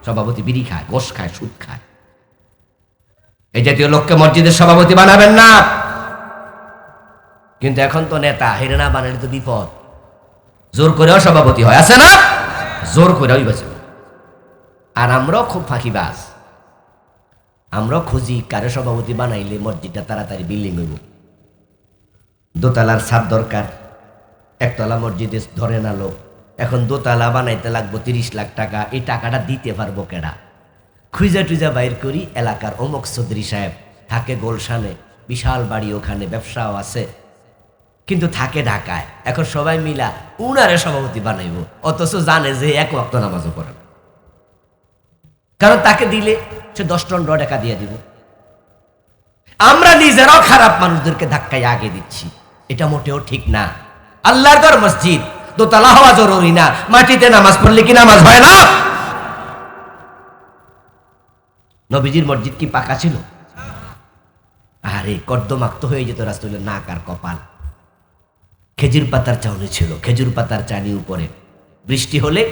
সভাপতি বিড়ি খায়, গোশ খায়, সুদ খায়। এই জাতীয় লোককে মসজিদের সভাপতি বানাবেন না। কিন্তু এখন তো নেতা, হেরে না বানালে তো বিপদ। জোর করেও সভাপতি হয়, আছে না? জোর করেও বাঁচে। আর আমরাও খুব ফাঁকিবাজ। আমরা খুঁজি কারে সভাপতি বানাইলে মসজিদটা তাড়াতাড়ি বিল্ডিং হইব। দোতলার ছাদ দরকার, একতলা মসজিদে ধরে না লোক, এখন দোতলা বানাইতে লাগবো 30 লাখ টাকা। এই টাকাটা দিতে পারবো কেডা? খুঁজা টুজা বাইর করি, এলাকার অমুক চৌধুরী সাহেব থাকে গোলশানে, বিশাল বাড়ি, ওখানে ব্যবসাও আছে, কিন্তু থাকে ঢাকায়। এখন সবাই মিলা উনারে সভাপতি বানাইব, অথচ জানে যে এক ওয়াক্ত নামাজও পড়ে না। কারণ তাকে দিলে সে 10 টন টাকা দিয়ে দিব। আমরা নিজেরাও খারাপ মানুষদেরকে ধাক্কায় আগে দিচ্ছি, এটা মোটেও ঠিক না। আল্লাহর ঘর মসজিদ, দোতলা হওয়া জরুরি না, মাটিতে নামাজ পড়লে কি নামাজ হয় না? নবীজির মসজিদ কি পাকা ছিল? আরে কর্দমাক্ত হয়ে যেত রাসূলের নাক আর কপাল। খেজুর পাতার চাউনি ছিল, খেজুর পাতার চানি উপরে বৃষ্টি হলে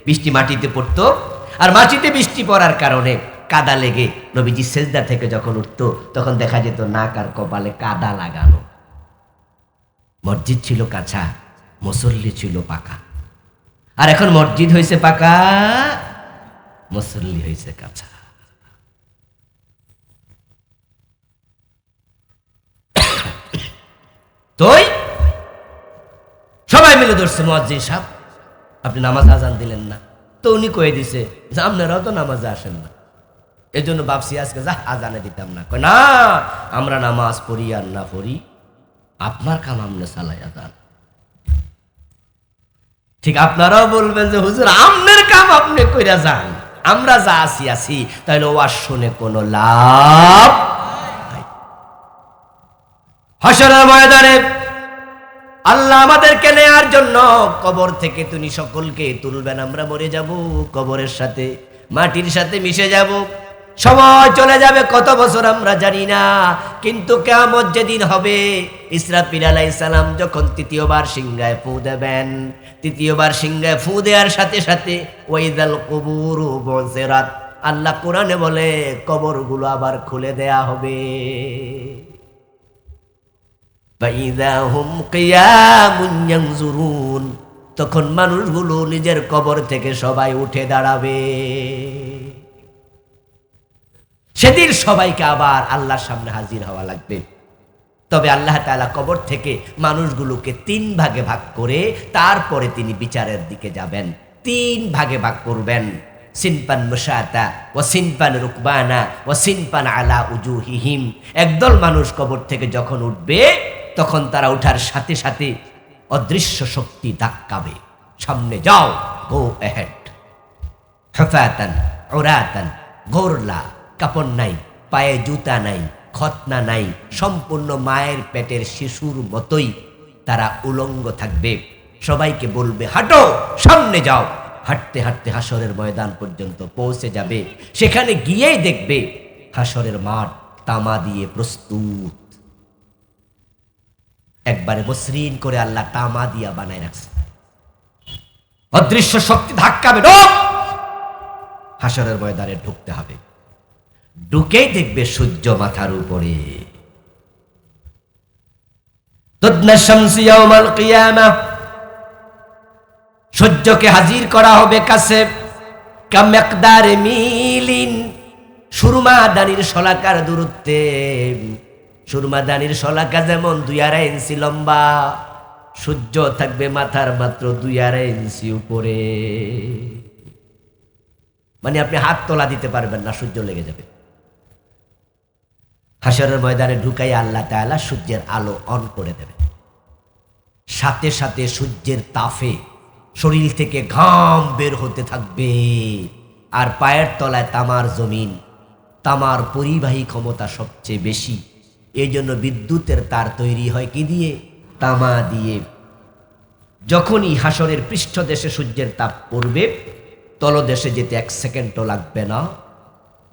বৃষ্টি মাটিতে পড়তো, আর মাটিতে বৃষ্টি পড়ার কারণে কাদা লেগে নবীজি সেজদা থেকে যখন উঠতো তখন দেখা যেত নাক আর কপালে কাদা লাগানো। মসজিদ ছিল কাঁচা, মুসল্লি ছিল পাকা। আর এখন মসজিদ হয়েছে পাকা, মুসল্লি হয়েছে কাঁচা। তোই সবাই মিলে ধরছে মুয়াজ্জিন সাহেব, আপনি নামাজ আজান দিলেন না। তো উনি কয়ে দিছে যে আপনারাও তো নামাজে আসেন না, এই জন্য ভাবছি আজকে যা আজানে দিতাম না। কয় না, আমরা নামাজ পড়ি আর না পড়ি, আপনার কাম আমনে চালাই আজান। ঠিক আপনারাও বলবেন যে হুজুর আমনের কাম আপনি কইরা যান, আমরা যা আসি আসি, তাহলে ওয়াজ শুনে কোনো লাভ নাই। হাসরের ময়দানে আল্লাহ আমাদেরকে নেয়ার জন্য কবর থেকে তিনি সকলকে তুলবেন। আমরা মরে যাব, কবরের সাথে মাটির সাথে মিশে যাব, সময় চলে যাবে, কত বছর আমরা জানি না। কিন্তু কিয়ামত যেদিন হবে, ইসরাফিল আলাইহিস সালাম যখন তৃতীয়বার সিংহায় ফু দেবেন, তৃতীয়বার সিংহায় ফু দেওয়ার সাথে সাথে ওয়াইদাল কুবুরু বুসিরাত, আল্লাহ কোরআনে বলে কবরগুলো আবার খুলে দেয়া হবে। ফাইযা হুম কিয়ামুন ইয়ানজুরুন, তখন মানুষগুলো নিজের কবর থেকে সবাই উঠে দাঁড়াবে। সেদিন সবাইকে আবার আল্লাহর সামনে হাজির হওয়া লাগবে। তবে আল্লাহ তাআলা কবর থেকে মানুষগুলোকে 3 ভাগে ভাগ করে তারপরে তিনি বিচারের দিকে যাবেন। 3 ভাগে ভাগ করবেন, সিনপান মুশাতা ওয়া সিনপান রুকবানা ওয়া সিনপান আলা উজুহিহিম। একদল মানুষ কবর থেকে যখন উঠবে, তখন তারা উঠার সাথে সাথে অদৃশ্য শক্তি ধাক্কাবে, সামনে যাও, গো অ্যাহেড। হুফাতান উরাতান, গোরলা, কাপড় নাই, পায়ে জুতা নাই, খতনা নাই, সম্পূর্ণ মায়ের পেটের শিশুর মতোই তারা উলঙ্গ থাকবে। সবাইকে বলবে হাঁটো, সামনে যাও। হাঁটতে হাঁটতে হাসরের ময়দান পর্যন্ত পৌঁছে যাবে। সেখানে গিয়েই দেখবে হাসরের মাঠ তামা দিয়ে প্রস্তুত, একবারে মসৃণ করে আল্লাহ তামা দিয়া বানায় রাখছে। অদৃশ্য শক্তি ধাক্কাবে, ঢোক। হাসরের ময়দানে ঢুকতে হবে। ঢুকেই দেখবে সূর্য মাথার উপরে। তুদনা শামসু ইয়াউমাল কিয়ামাহ, সূর্যকে হাজির করা হবে কাছে। কামিকদারে মিলিন, সুরমা দানির শলাকার দূরত্বে। সুরমা দানির শলাকা যেমন 2.5 ইঞ্চি লম্বা, সূর্য থাকবে মাথার মাত্র 2.5 ইঞ্চি উপরে। মানে আপনি হাত তোলা দিতে পারবেন না, সূর্য লেগে যাবে। হাসরের ময়দানে ঢুকাই আল্লাহ তাআলা সূর্যের আলো অন করে দেবে। সাথে সাথে সূর্যের তাপে শরীর থেকে ঘাম বের হতে থাকবে। আর পায়ের তলায় তামার জমিন, তামার পরিবাহী ক্ষমতা সবচেয়ে বেশি। এই জন্য বিদ্যুতের তার তৈরি হয় কি দিয়ে? তামা দিয়ে। যখনই হাসরের পৃষ্ঠদেশে সূর্যের তাপ পড়বে, তলদেশে যেতে 1 সেকেন্ডও লাগবে না।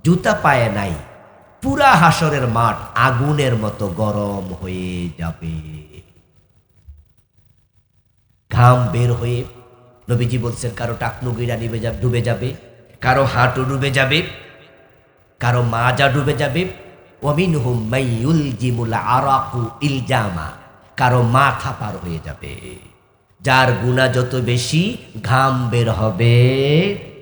জুতা পায়ে নাই, পুরা হাসরের মাঠ আগুনের মতো গরম হয়ে যাবে। ঘাম বের হয়ে, নবীজি বলছেন, কারো টাকনু গিরা ডুবে যাবে, কারো হাঁটু ডুবে যাবে, কারো মাজা ডুবে যাবে। ওয়ামিনহুম মাইয়ুলজিমুল আরাকু ইলজামা, কারো মাথা পার হয়ে যাবে। যার গুনাহ যত বেশি, ঘাম বের হবে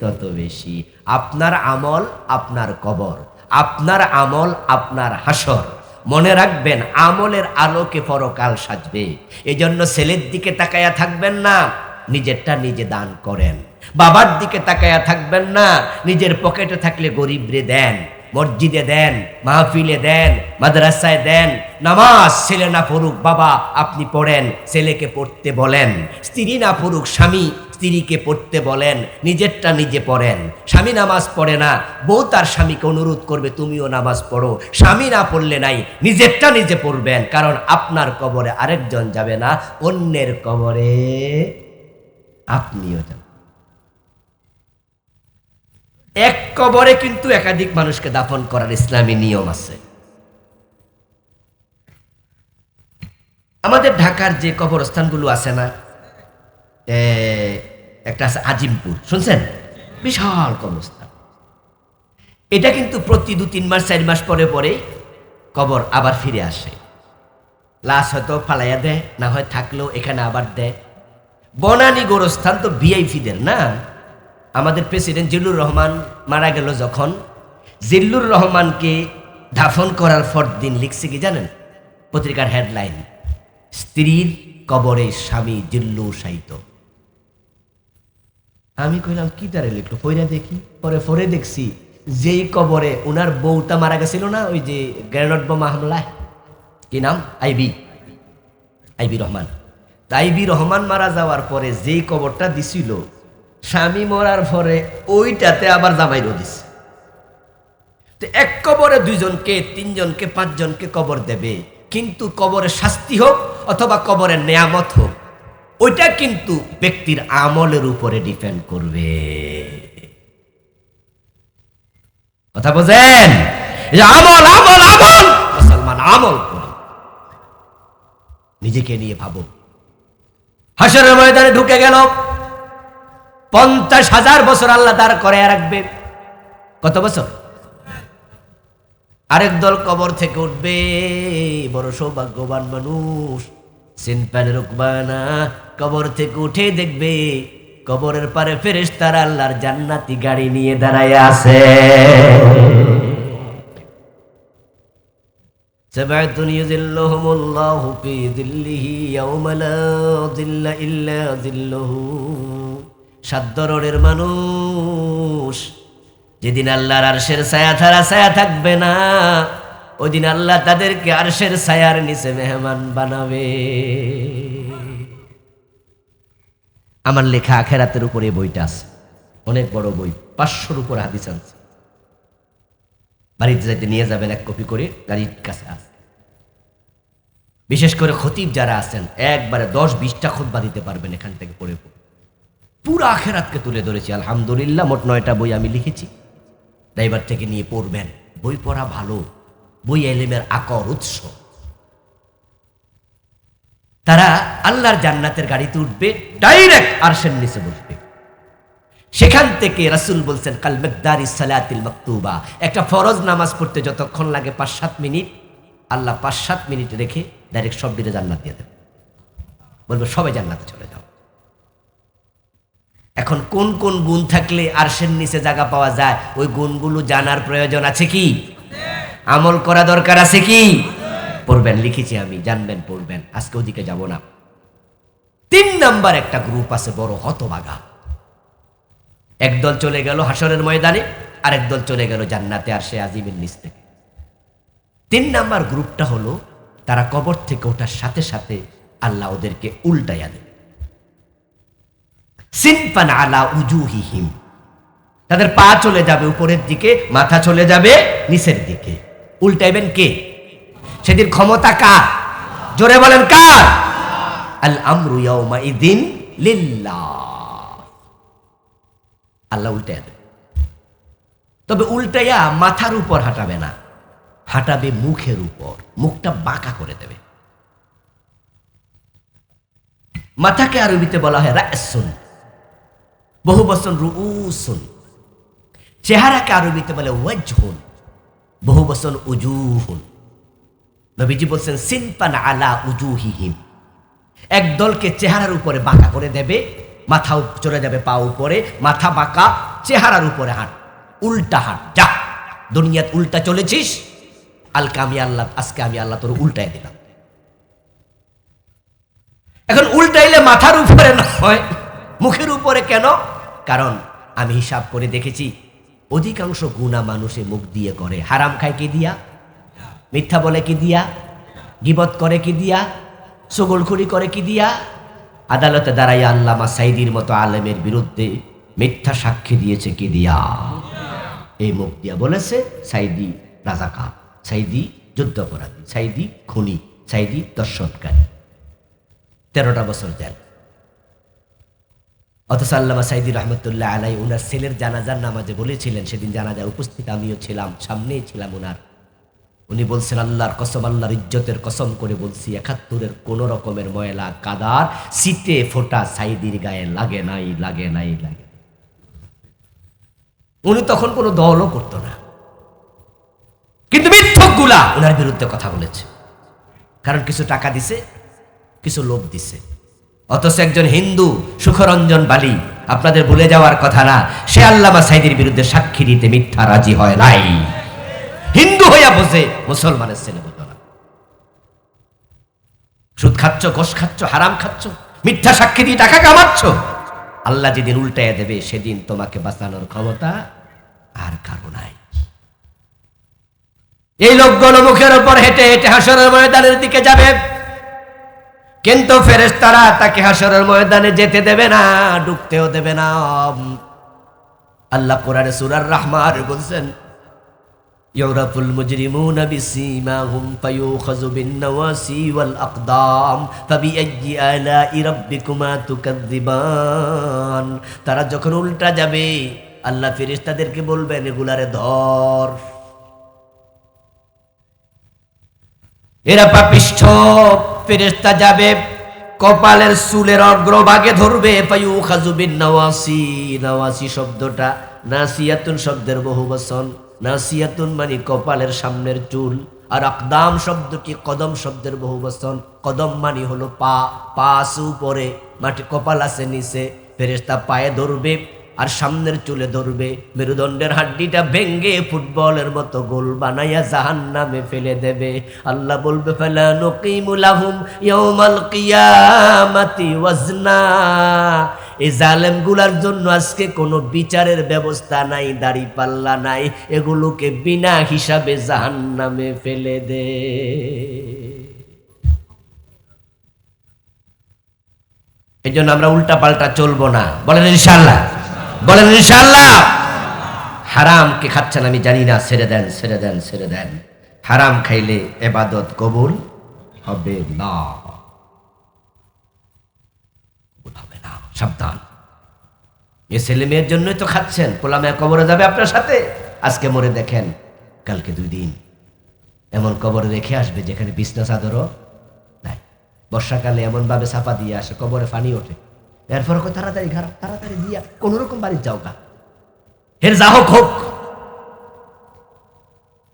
তত বেশি। আপনার আমল আপনার কবর, আপনার আমল আপনার হাসর। মনে রাখবেন, আমলের আলোকে পরকাল সাজবে। এজন্য ছেলের দিকে তাকায়া থাকবেন না, নিজেরটা নিজে দান করেন। বাবার দিকে তাকায়া থাকবেন না, নিজের পকেটে থাকলে গরিবরে দেন, মসজিদে দেন, মাহফিলে দেন, মাদ্রাসায় দেন। নামাজ ছেলে না পড়ুক, বাবা আপনি পড়েন, ছেলেকে পড়তে বলেন। স্ত্রী না পড়ুক, স্বামী স্ত্রীকে পড়তে বলেন, নিজেরটা নিজে পড়েন। স্বামী নামাজ পড়ে না, বউ তার স্বামীকে অনুরোধ করবে তুমিও নামাজ পড়ো। স্বামী না পড়লে নাই, নিজেরটা নিজে পড়বেন। কারণ আপনার কবরে আরেকজন যাবে না, অন্যের কবরে আপনিও যাবেন। এক কবরে কিন্তু একাধিক মানুষকে দাফন করার ইসলামী নিয়ম আছে। আমাদের ঢাকার যে কবরস্থানগুলো আছে না, একটা আছে আজিমপুর, শুনছেন? বিশাল কবরস্থান। এটা কিন্তু প্রতি 2-3 মাস 4 মাস পরে পরে কবর আবার ফিরে আসে। লাশ হয়তো ফালাইয়া দেয়, না হয় থাকলেও এখানে আবার দেয়। বনানী গোরস্থান তো ভিআইপিদের না। আমাদের প্রেসিডেন্ট জিল্লুর রহমান মারা গেল যখন, জিল্লুর রহমানকে দাফন করার পরদিন লিখছে কি জানেন? পত্রিকার হেডলাইন, স্ত্রীর কবরে স্বামী জিল্লু শায়িত। আমি কইলাম কি তারে লিখলো, পয়রা দেখি। পরে দেখছি যেই কবরে ওনার বউটা মারা গেছিল না, ওই যে গ্রেনেড বোমা হামলায়, কি নাম, আইবি রহমান। আইবি রহমান মারা যাওয়ার পরে যেই কবরটা দিছিল, স্বামী মরার পরে ওইটাতে আবার জামাইরও দিছে। তো এক কবরে 2 জনকে 3 জনকে 5 জনকে কবর দেবে, কিন্তু কবরের শাস্তি হোক অথবা কবরের নেয়ামত হোক, ওইটা কিন্তু ব্যক্তির আমলের উপরে ডিপেন্ড করবে। কথা বোঝেন? আমল আমল আমল, মুসলমান আমল করো, নিজেকে নিয়ে ভাবো। হাসরের ময়দানে ঢুকে গেল, 50,000 বছর আল্লাহ দাঁড় করে রাখবে। কত বছর? আরেক দল কবর থেকে উঠবে, বড় সৌভাগ্যবান মানুষ, সিনপানে রুকবানা, কবর থেকে উঠে দেখবে কবরের পারে ফেরেশতারা আল্লাহর জান্নাতি গাড়ি নিয়ে দাঁড়ায় আছে। সাবাতুন ইউযিল্লুহুমুল্লাহু ফি যিল্লিহি ইয়াওমা লা যিল্লা ইল্লা যিল্লুহু। 7 ধরনের মানুষ, যেদিন আল্লাহর আরশের ছায়া ছাড়া ছায়া থাকবে না, ওই দিন আল্লাহ তাদেরকে আরশের ছায়ার নিচে মেহমান বানাবে। আমার লেখা আখিরাতের উপরে বইটা আছে, অনেক বড় বই, 500-র উপর হাদিস আছে। বাড়িতে যাইতে নিয়ে যাবেন, 1 কপি করে, গাড়ির কাছে আছে। বিশেষ করে খতিব যারা আছেন, একবারে 10-20টা খুতবা দিতে পারবেন এখান থেকে পড়ে পড়ে। পুরো আখিরাতকে তুলে ধরেছি আলহামদুলিল্লাহ। মোট 9টা বই আমি লিখেছি, ড্রাইভার থেকে নিয়ে পড়বেন। বই পড়া ভালো, বই এলেমের আকর উৎস। তারা আল্লাহর জান্নাতের গাড়িতে উঠবে, ডাইরেক্ট আরশের নিচে বসবে। সেখান থেকে রাসূল বলছেন, কাল মিকদারিস সালাতিল মাকতুবা, একটা ফরজ নামাজ পড়তে যতক্ষণ লাগে 5-7 মিনিট, আল্লাহ 5-7 মিনিট রেখে ডাইরেক্ট সব দিনে জান্নাত দিয়ে দেবে, বলবে সবাই জান্নাতে চলে যাও। এখন কোন কোন গুণ থাকলে আরশের নিচে জায়গা পাওয়া যায়, ওই গুণগুলো জানার প্রয়োজন আছে কি? আমল করা দরকার আছে কি? পড়বেন, লিখেছি আমি, জানবেন, পড়বেন। আজকে ওদিকে যাব না। 3 নাম্বার একটা গ্রুপ আছে বড় হতভাগা। একদল চলে গেল হাসরের ময়দানে, আরেক দল চলে গেল জান্নাতে আরশে আজিমের নিচ থেকে। 3 নাম্বার গ্রুপটা হলো, তারা কবর থেকে ওঠার সাথে সাথে আল্লাহ ওদেরকে উল্টাইয়া দেবে। সিনফান আলা উজুহিহিম, তাদের পা চলে যাবে উপরের দিকে, মাথা চলে যাবে নিচের দিকে। উল্টাইবেন কে? সেদিন ক্ষমতা কার? জোরে বলেন কার? আল আমরু ইয়াউমা ইদিন লিল্লাহ। আল্লাহ উল্টাইয়া দেবে। তবে উল্টাইয়া মাথার উপর হাঁটাবে না, হাঁটাবে মুখের উপর, মুখটা বাঁকা করে দেবে। মাথাকে আরবিতে বলা হয় রাসুন, বহু বচন রুউসুন। চেহারাকে আরবিতে বলে ওয়াজহুন, বহু বচন উজুহুন। নবীজি বলছেন সিনফান আলা উজুহিহিম, এক দলকে চেহারার উপরে বাঁকা করে দেবে, মাথা চলে যাবে পা উপরে, মাথা বাঁকা, চেহারার উপরে হাঁট, উল্টা হাঁট, যা দুনিয়াত উল্টা চলেছিস, আজকে আমি আল্লাহ তোর উল্টাই দিলাম। এখন উল্টাইলে মাথার উপরে নয়, মুখের উপরে কেন? কারণ আমি হিসাব করে দেখেছি, অধিকাংশ গুনাহ মানুষে মুখ দিয়ে করে। হারাম খায় কি দিয়া? মিথ্যা বলে কি দিয়া? গীবত করে কি দিয়া? চুগলখড়ি করে কি দিয়া? আদালতে দাঁড়াইয়া আল্লামা সাইদির মতো আলেমের বিরুদ্ধে মিথ্যা সাক্ষী দিয়েছে কি দিয়া? এই মুখ দিয়া বলেছে সাইদি রাজাকার, সাইদি যুদ্ধাপরাধী, সাইদি খুনি, সাইদি দর্শনকারী। 13টা বছর জেল। অথচ আল্লামা সাইদি রহমতুল্লাহ আলাই উনার ছেলের জানাজার নামাজে বলেছিলেন, সেদিন জানাজায় উপস্থিত আমিও ছিলাম, সামনেই ছিলাম উনার। উনি বলছেন, আল্লাহর কসম, আল্লাহর ইজ্জতের কসম করে বলছি, 71-এর কোন রকমের ময়লা কাদার সিটে ফোটা সাইদির গায়ে লাগে নাই, লাগে নাই, লাগে। উনি তখন কোনো দলও করতো না, কিন্তু মিথ্যকগুলা ওনার বিরুদ্ধে কথা বলেছে। কারণ কিছু টাকা দিছে, কিছু লোভ দিছে। অথচ একজন হিন্দু সুখরঞ্জন বালি, আপনাদের ভুলে যাওয়ার কথা না, সে আল্লামা সাইদির বিরুদ্ধে সাক্ষী দিতে মিথ্যা রাজি হয় নাই। হিন্দু হইয়া বসে মুসলমানের ছেলে বলতো না। সুদ খাচ্ছ, ঘোষ খাচ্ছ, হারাম খাচ্ছ, মিথ্যা সাক্ষী দিয়ে টাকা কামাচ্ছ, আল্লাহ যেদিন উল্টাইয়া দেবে সেদিন তোমাকে বাঁচানোর ক্ষমতা আর কারো নাই। এই লোকগুলো মুখের উপর হেঁটে হেঁটে হাসরের ময়দানের দিকে যাবে, কিন্তু ফেরেশতারা তাকে হাসরের ময়দানে যেতে দেবে না, ঢুকতেও দেবে না। আল্লাহ কোরআনে সূরা আর-রাহমান বলছেন, ইউরাফুল মুজরিমুনা বিসীমাহুম ফায়ুখাযু বিন-নাওয়াসি ওয়াল আকদাম ফাবিআইয়ি আলাই রাব্বিকুমা তুকাযযিবান। তারা যখন উল্টা যাবে, আল্লাহ ফেরেশতাদেরকে বলবেন, এগুলারে ধর। এরা পাপিষ্ঠ। ফেরেশতা যাবে, কপালের চুলের অগ্রভাগে ধরবে। ফায়ুখাযু বিন-নাওয়াসি, নাওয়াসি শব্দটা নাসিয়াতুন শব্দের বহুবচন। নাসিয়াতুন মানে কপালের সামনের চুল, আর আকদাম শব্দটি কদম শব্দের বহুবচন। কদম মানে হলো পা, পা আছে উপরে, মাটি, কপাল আছে নিচে। ফেরেশতা পায়ে ধরবে আর সামনের চুলে ধরবে, মেরুদণ্ডের হাড্ডিটা ভেঙ্গে ফুটবলের মতো গোল বানাইয়া জাহান্নামে ফেলে দেবে। আল্লাহ বলবে, ফালা নুকিমু লাহুম ইয়াউমাল কিয়ামাতি ওয়াজনা। এই জালেমগুলার জন্য আজকে কোনো বিচারের ব্যবস্থা নাই, দাড়ি পাল্লা নাই, এগুলোকে বিনা হিসাবে জাহান্নামে ফেলে দে। এই জন্য আমরা উল্টা পাল্টা চলবো না, বলেন ইনশাআল্লাহ, বলেন ইনশাআল্লাহ। হারামকে খাচ্ছেন আমি জানি না, ছেড়ে দেন, ছেড়ে দেন, ছেড়ে দেন। হারাম খাইলে ইবাদত কবুল হবে না, কবুল হবে না, সাবধান। এ ছেলে মেয়ের জন্যই তো খাচ্ছেন, পোলামায় কবরে যাবে আপনার সাথে। আজকে মরে দেখেন, কালকে 2 দিন এমন কবরে রেখে আসবে যেখানে বিছনা চাদরও নাই। বর্ষাকালে এমন ভাবে চাপা দিয়ে আসে, কবরে পানি ওঠে। এরপর তাড়াতাড়ি ঘর, তাড়াতাড়ি দিয়া কোন রকম বাড়ি যাও গা, এর যা হোক হোক।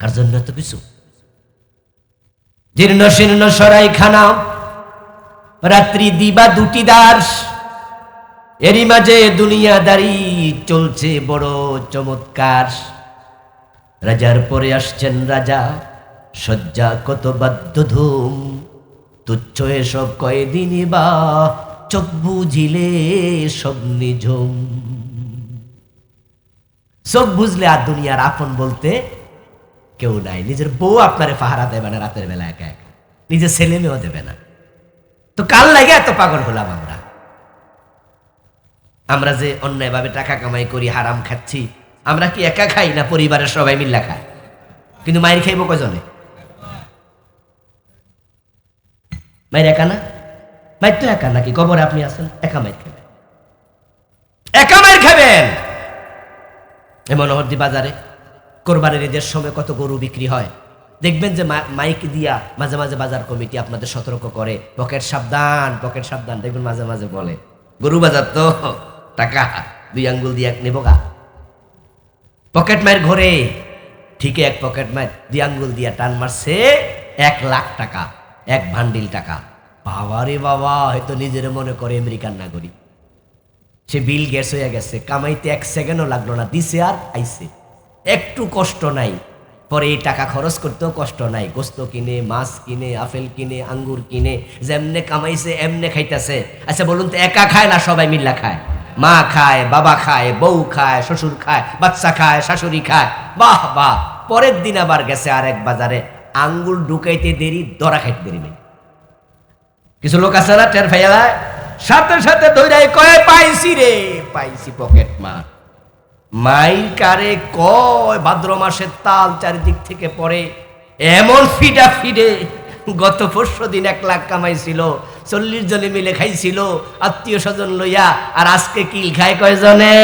কার জন্য তো কিছু জীর্ণ শীর্ণ সরাই খানা, রাত্রি দিবা 2টি দাস, এরই মাঝে দুনিয়াদারি চলছে বড় চমৎকার। রাজার পরে আসছেন রাজা, শয্যা কত বাদ্য ধুম, তুচ্ছ এসব কয়দিনই বা, চোখ বুঝিলে সব নিঝুম। চোখ বুঝলে আর দুনিয়ার আপন বলতে কেউ নাই। নিজের বউ আপনারে পাহারা দেবে না রাতের বেলা একা একা, নিজের ছেলে মেয়েও দেবে না। তো কাল লাগে এত পাগল হলাম আমরা। আমরা যে অন্যায়ভাবে টাকা কামাই করি, হারাম খাচ্ছি, আমরা কি একা খাই না পরিবারের সবাই মিল্লা খায়? কিন্তু মায়ের খাইব কজনে? মায়ের একা না? মায়ের তো একা নাকি? কবরে আপনি আছেন, একা মায়ের খাবেন, একা মায়ের খাবেন। এই মনোহরদী বাজারে কোরবানির ঈদের সময় কত গরু বিক্রি হয়, দেখবেন যে মাইক দিয়া মাঝে মাঝে বাজার কমিটি আপনাদের সতর্ক করে, পকেট সাবধান, পকেট সাবধান। দেখবেন মাঝে মাঝে বলে, গরু বাজার তো টাকা 2 আঙ্গুল দিয়ে নেব গা। পকেট মায়ের ঘরে ঠিকই এক পকেট মায়ের 2 আঙ্গুল দিয়া টান মারছে 1 লাখ টাকা, 1 ভান্ডিল টাকা। বাবা রে বাবা, হয়তো নিজের মনে করে আমেরিকান নাগরিক, সে বিল গেটস হয়ে গেছে, কামাইতে 1 সেকেন্ডও লাগলো না, দিছে আর আইছে। একটু কষ্ট নাই, পরে এই টাকা খরচ করতেও কষ্ট নাই, গোস্ত কিনে, মাছ কিনে, আপেল কিনে, আঙ্গুর কিনে, যেমনে কামাইছে এমনে খাইতেছে। আচ্ছা বলুন তো, একা খায় না সবাই মিল্লা খায়? মা খায়, বাবা খায়, বউ খায়, শ্বশুর খায়, বাচ্চা খায়, শাশুড়ি খায়, বাহ বাহ। পরের দিন আবার গেছে আরেক বাজারে, আঙ্গুর ঢুকাইতে দেরি, দরা খাইতে দেরি নেই। কিছু লোক আছে না, টের ফাইয়া সাথে সাথে ধৈরাই কয়, পাইছি রে, পাইছি পকেট মার। মাইর কারে কয়, ভাদ্র মাসের তাল চারিদিক থেকে পড়ে, এমন ফিডা ফিডে। গত 4 দিন 1 লাখ কামাইছিল, 40 জনে মিলে খাইছিল আত্মীয় স্বজন লইয়া, আর আজকে কিল খায় কয়জনে।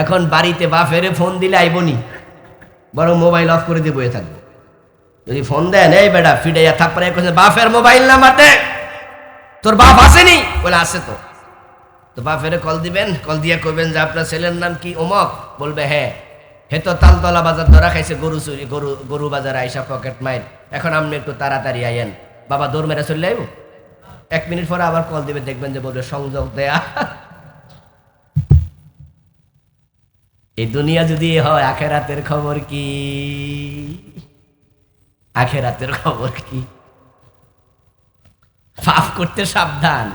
এখন বাড়িতে বাপেরে ফোন দিলে আইবনি, বরং মোবাইল অফ করে দিয়ে বয়ে থাকবো। যদি ফোন দেন, এই বেটা ফিডাইয়া থাকপরে বাপের মোবাইল নাম্বার দে, তোর বাপ আসেনি? বলে আছে তো। তো বাপেরে কল দিবেন, কল দিয়ে কইবেন যে আপনার ছেলের নাম কি? অমক। বলবে হ্যাঁ, হে তো তালতলা বাজার ধরা খাইছে, গরু চুরি, গরু বাজার আইসা পকেট মাইর, এখন আপনি একটু তাড়াতাড়ি আইয়েন। বাবা দৌড় মেরে চলে আইব। 1 মিনিট পরে আবার কল দিবে, দেখবেন যে বলবে সংযোগ দেয়া। এই দুনিয়া যদি হয়, আখেরাতের খবর কি? আখেরাতের খবর কি? পাপ করতে সাবধান।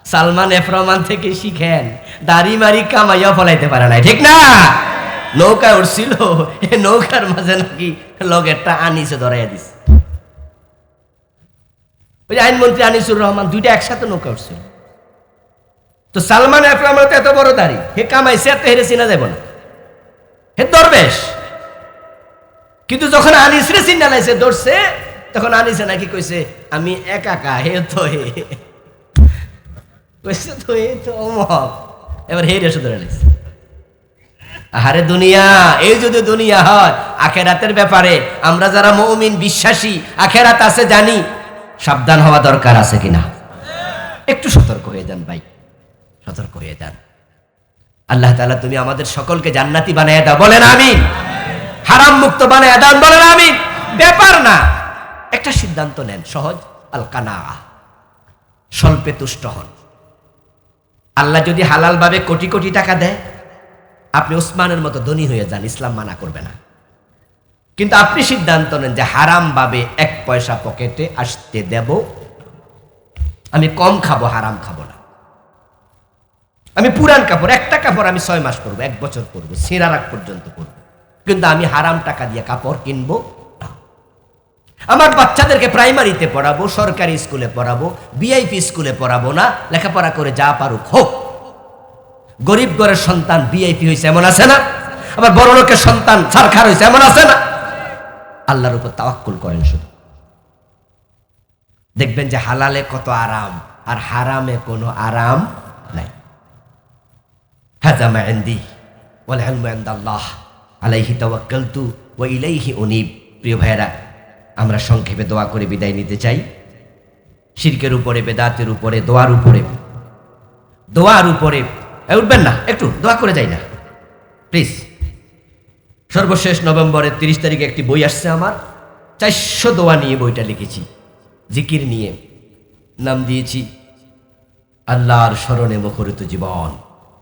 সালমান এফ রহমান থেকে শিখেন, দাড়ি মারি কামাইয়া ফলাইতে পারে না, ঠিক না? নৌকা উঠছিল, নৌকার মাঝে নাকি লগেরটা আনিসে ধরাইয়া দিছে। ওই যে আইনমন্ত্রী আনিসুর রহমান, 2টা একসাথে নৌকা উঠছিল। তো সালমান এফ রহমান তো এত বড় দাড়ি, হে কামাইছে, এত হেরে চিনা যাব না, হে দরবেশ। কিন্তু যখন আনিসরে চিন্তা লাইছে, ধরছে, তখন আনিসে নাকি কইছে, আমি একা, হে তো হে কইছে, তো হে তো অমক। এবার হে রেসে ধরে লাইছে। আরে দুনিয়া, এই যদি দুনিয়া হয়, আখেরাতের ব্যাপারে আমরা যারা মুমিন বিশ্বাসী, আখেরাত আছে জানি, সাবধান হওয়া দরকার আছে কিনা? একটু সতর্ক হয়ে যান ভাই, সতর্ক হয়ে যান। আল্লাহ তাআলা তুমি আমাদের সকলকে জান্নাতি বানায় দাও, বলেন আমিন। হারাম মুক্ত বানায় দাও, বলেন আমিন। ব্যাপার না, একটা সিদ্ধান্ত নেন, সহজ, আল কানাআ, স্বল্পে তুষ্ট হন। আল্লাহ যদি হালাল ভাবে কোটি কোটি টাকা দেয়, আপনি ওসমানের মতো ধনী হয়ে যান, ইসলাম মানা করবে না। কিন্তু আপনি সিদ্ধান্ত নেন যে হারাম ভাবে 1 পয়সা পকেটে আসতে দেব, আমি কম খাবো, হারাম খাবো না। আমি পুরান কাপড়, একটা কাপড় আমি 6 মাস পরবো, 1 বছর পরবো, ছেঁড়ার আগ পর্যন্ত পরবো, কিন্তু আমি হারাম টাকা দিয়ে কাপড় কিনবো না। আমার বাচ্চাদেরকে প্রাইমারিতে পড়াবো, সরকারি স্কুলে পড়াবো, ভিআইপি স্কুলে পড়াবো না, লেখাপড়া করে যা পারুক হোক। গরিব ঘরের সন্তান ভিআইপি হয়েছে, এমন আছে না? আবার বড় লোকের সন্তান সরকার হয়েছে, এমন আছে না? আল্লাহর উপর তাওয়াক্কুল করেন শুধু, দেখবেন যে হালালে কত আরাম, আর হারামে কোনো আরাম নাই। হাযা মা ইনদি ওয়াল ইলমু ইনদাল্লাহ আলাইহি তাওয়াক্কালতু ওয়া ইলাইহি উনীব। প্রিয় ভাইয়েরা, আমরা সংক্ষেপে দোয়া করে বিদায় নিতে চাই। শিরকের উপরে, বেদাতের উপরে, দোয়ার উপরে উঠবেন না, একটু দোয়া করে যাই না প্লিজ। সর্বশেষ নভেম্বরের 30 তারিখে একটি বই আসছে আমার, 400 দোয়া নিয়ে বইটা লিখেছি, জিকির নিয়ে। নাম দিয়েছি আল্লাহর স্মরণে মুখরিত জীবন।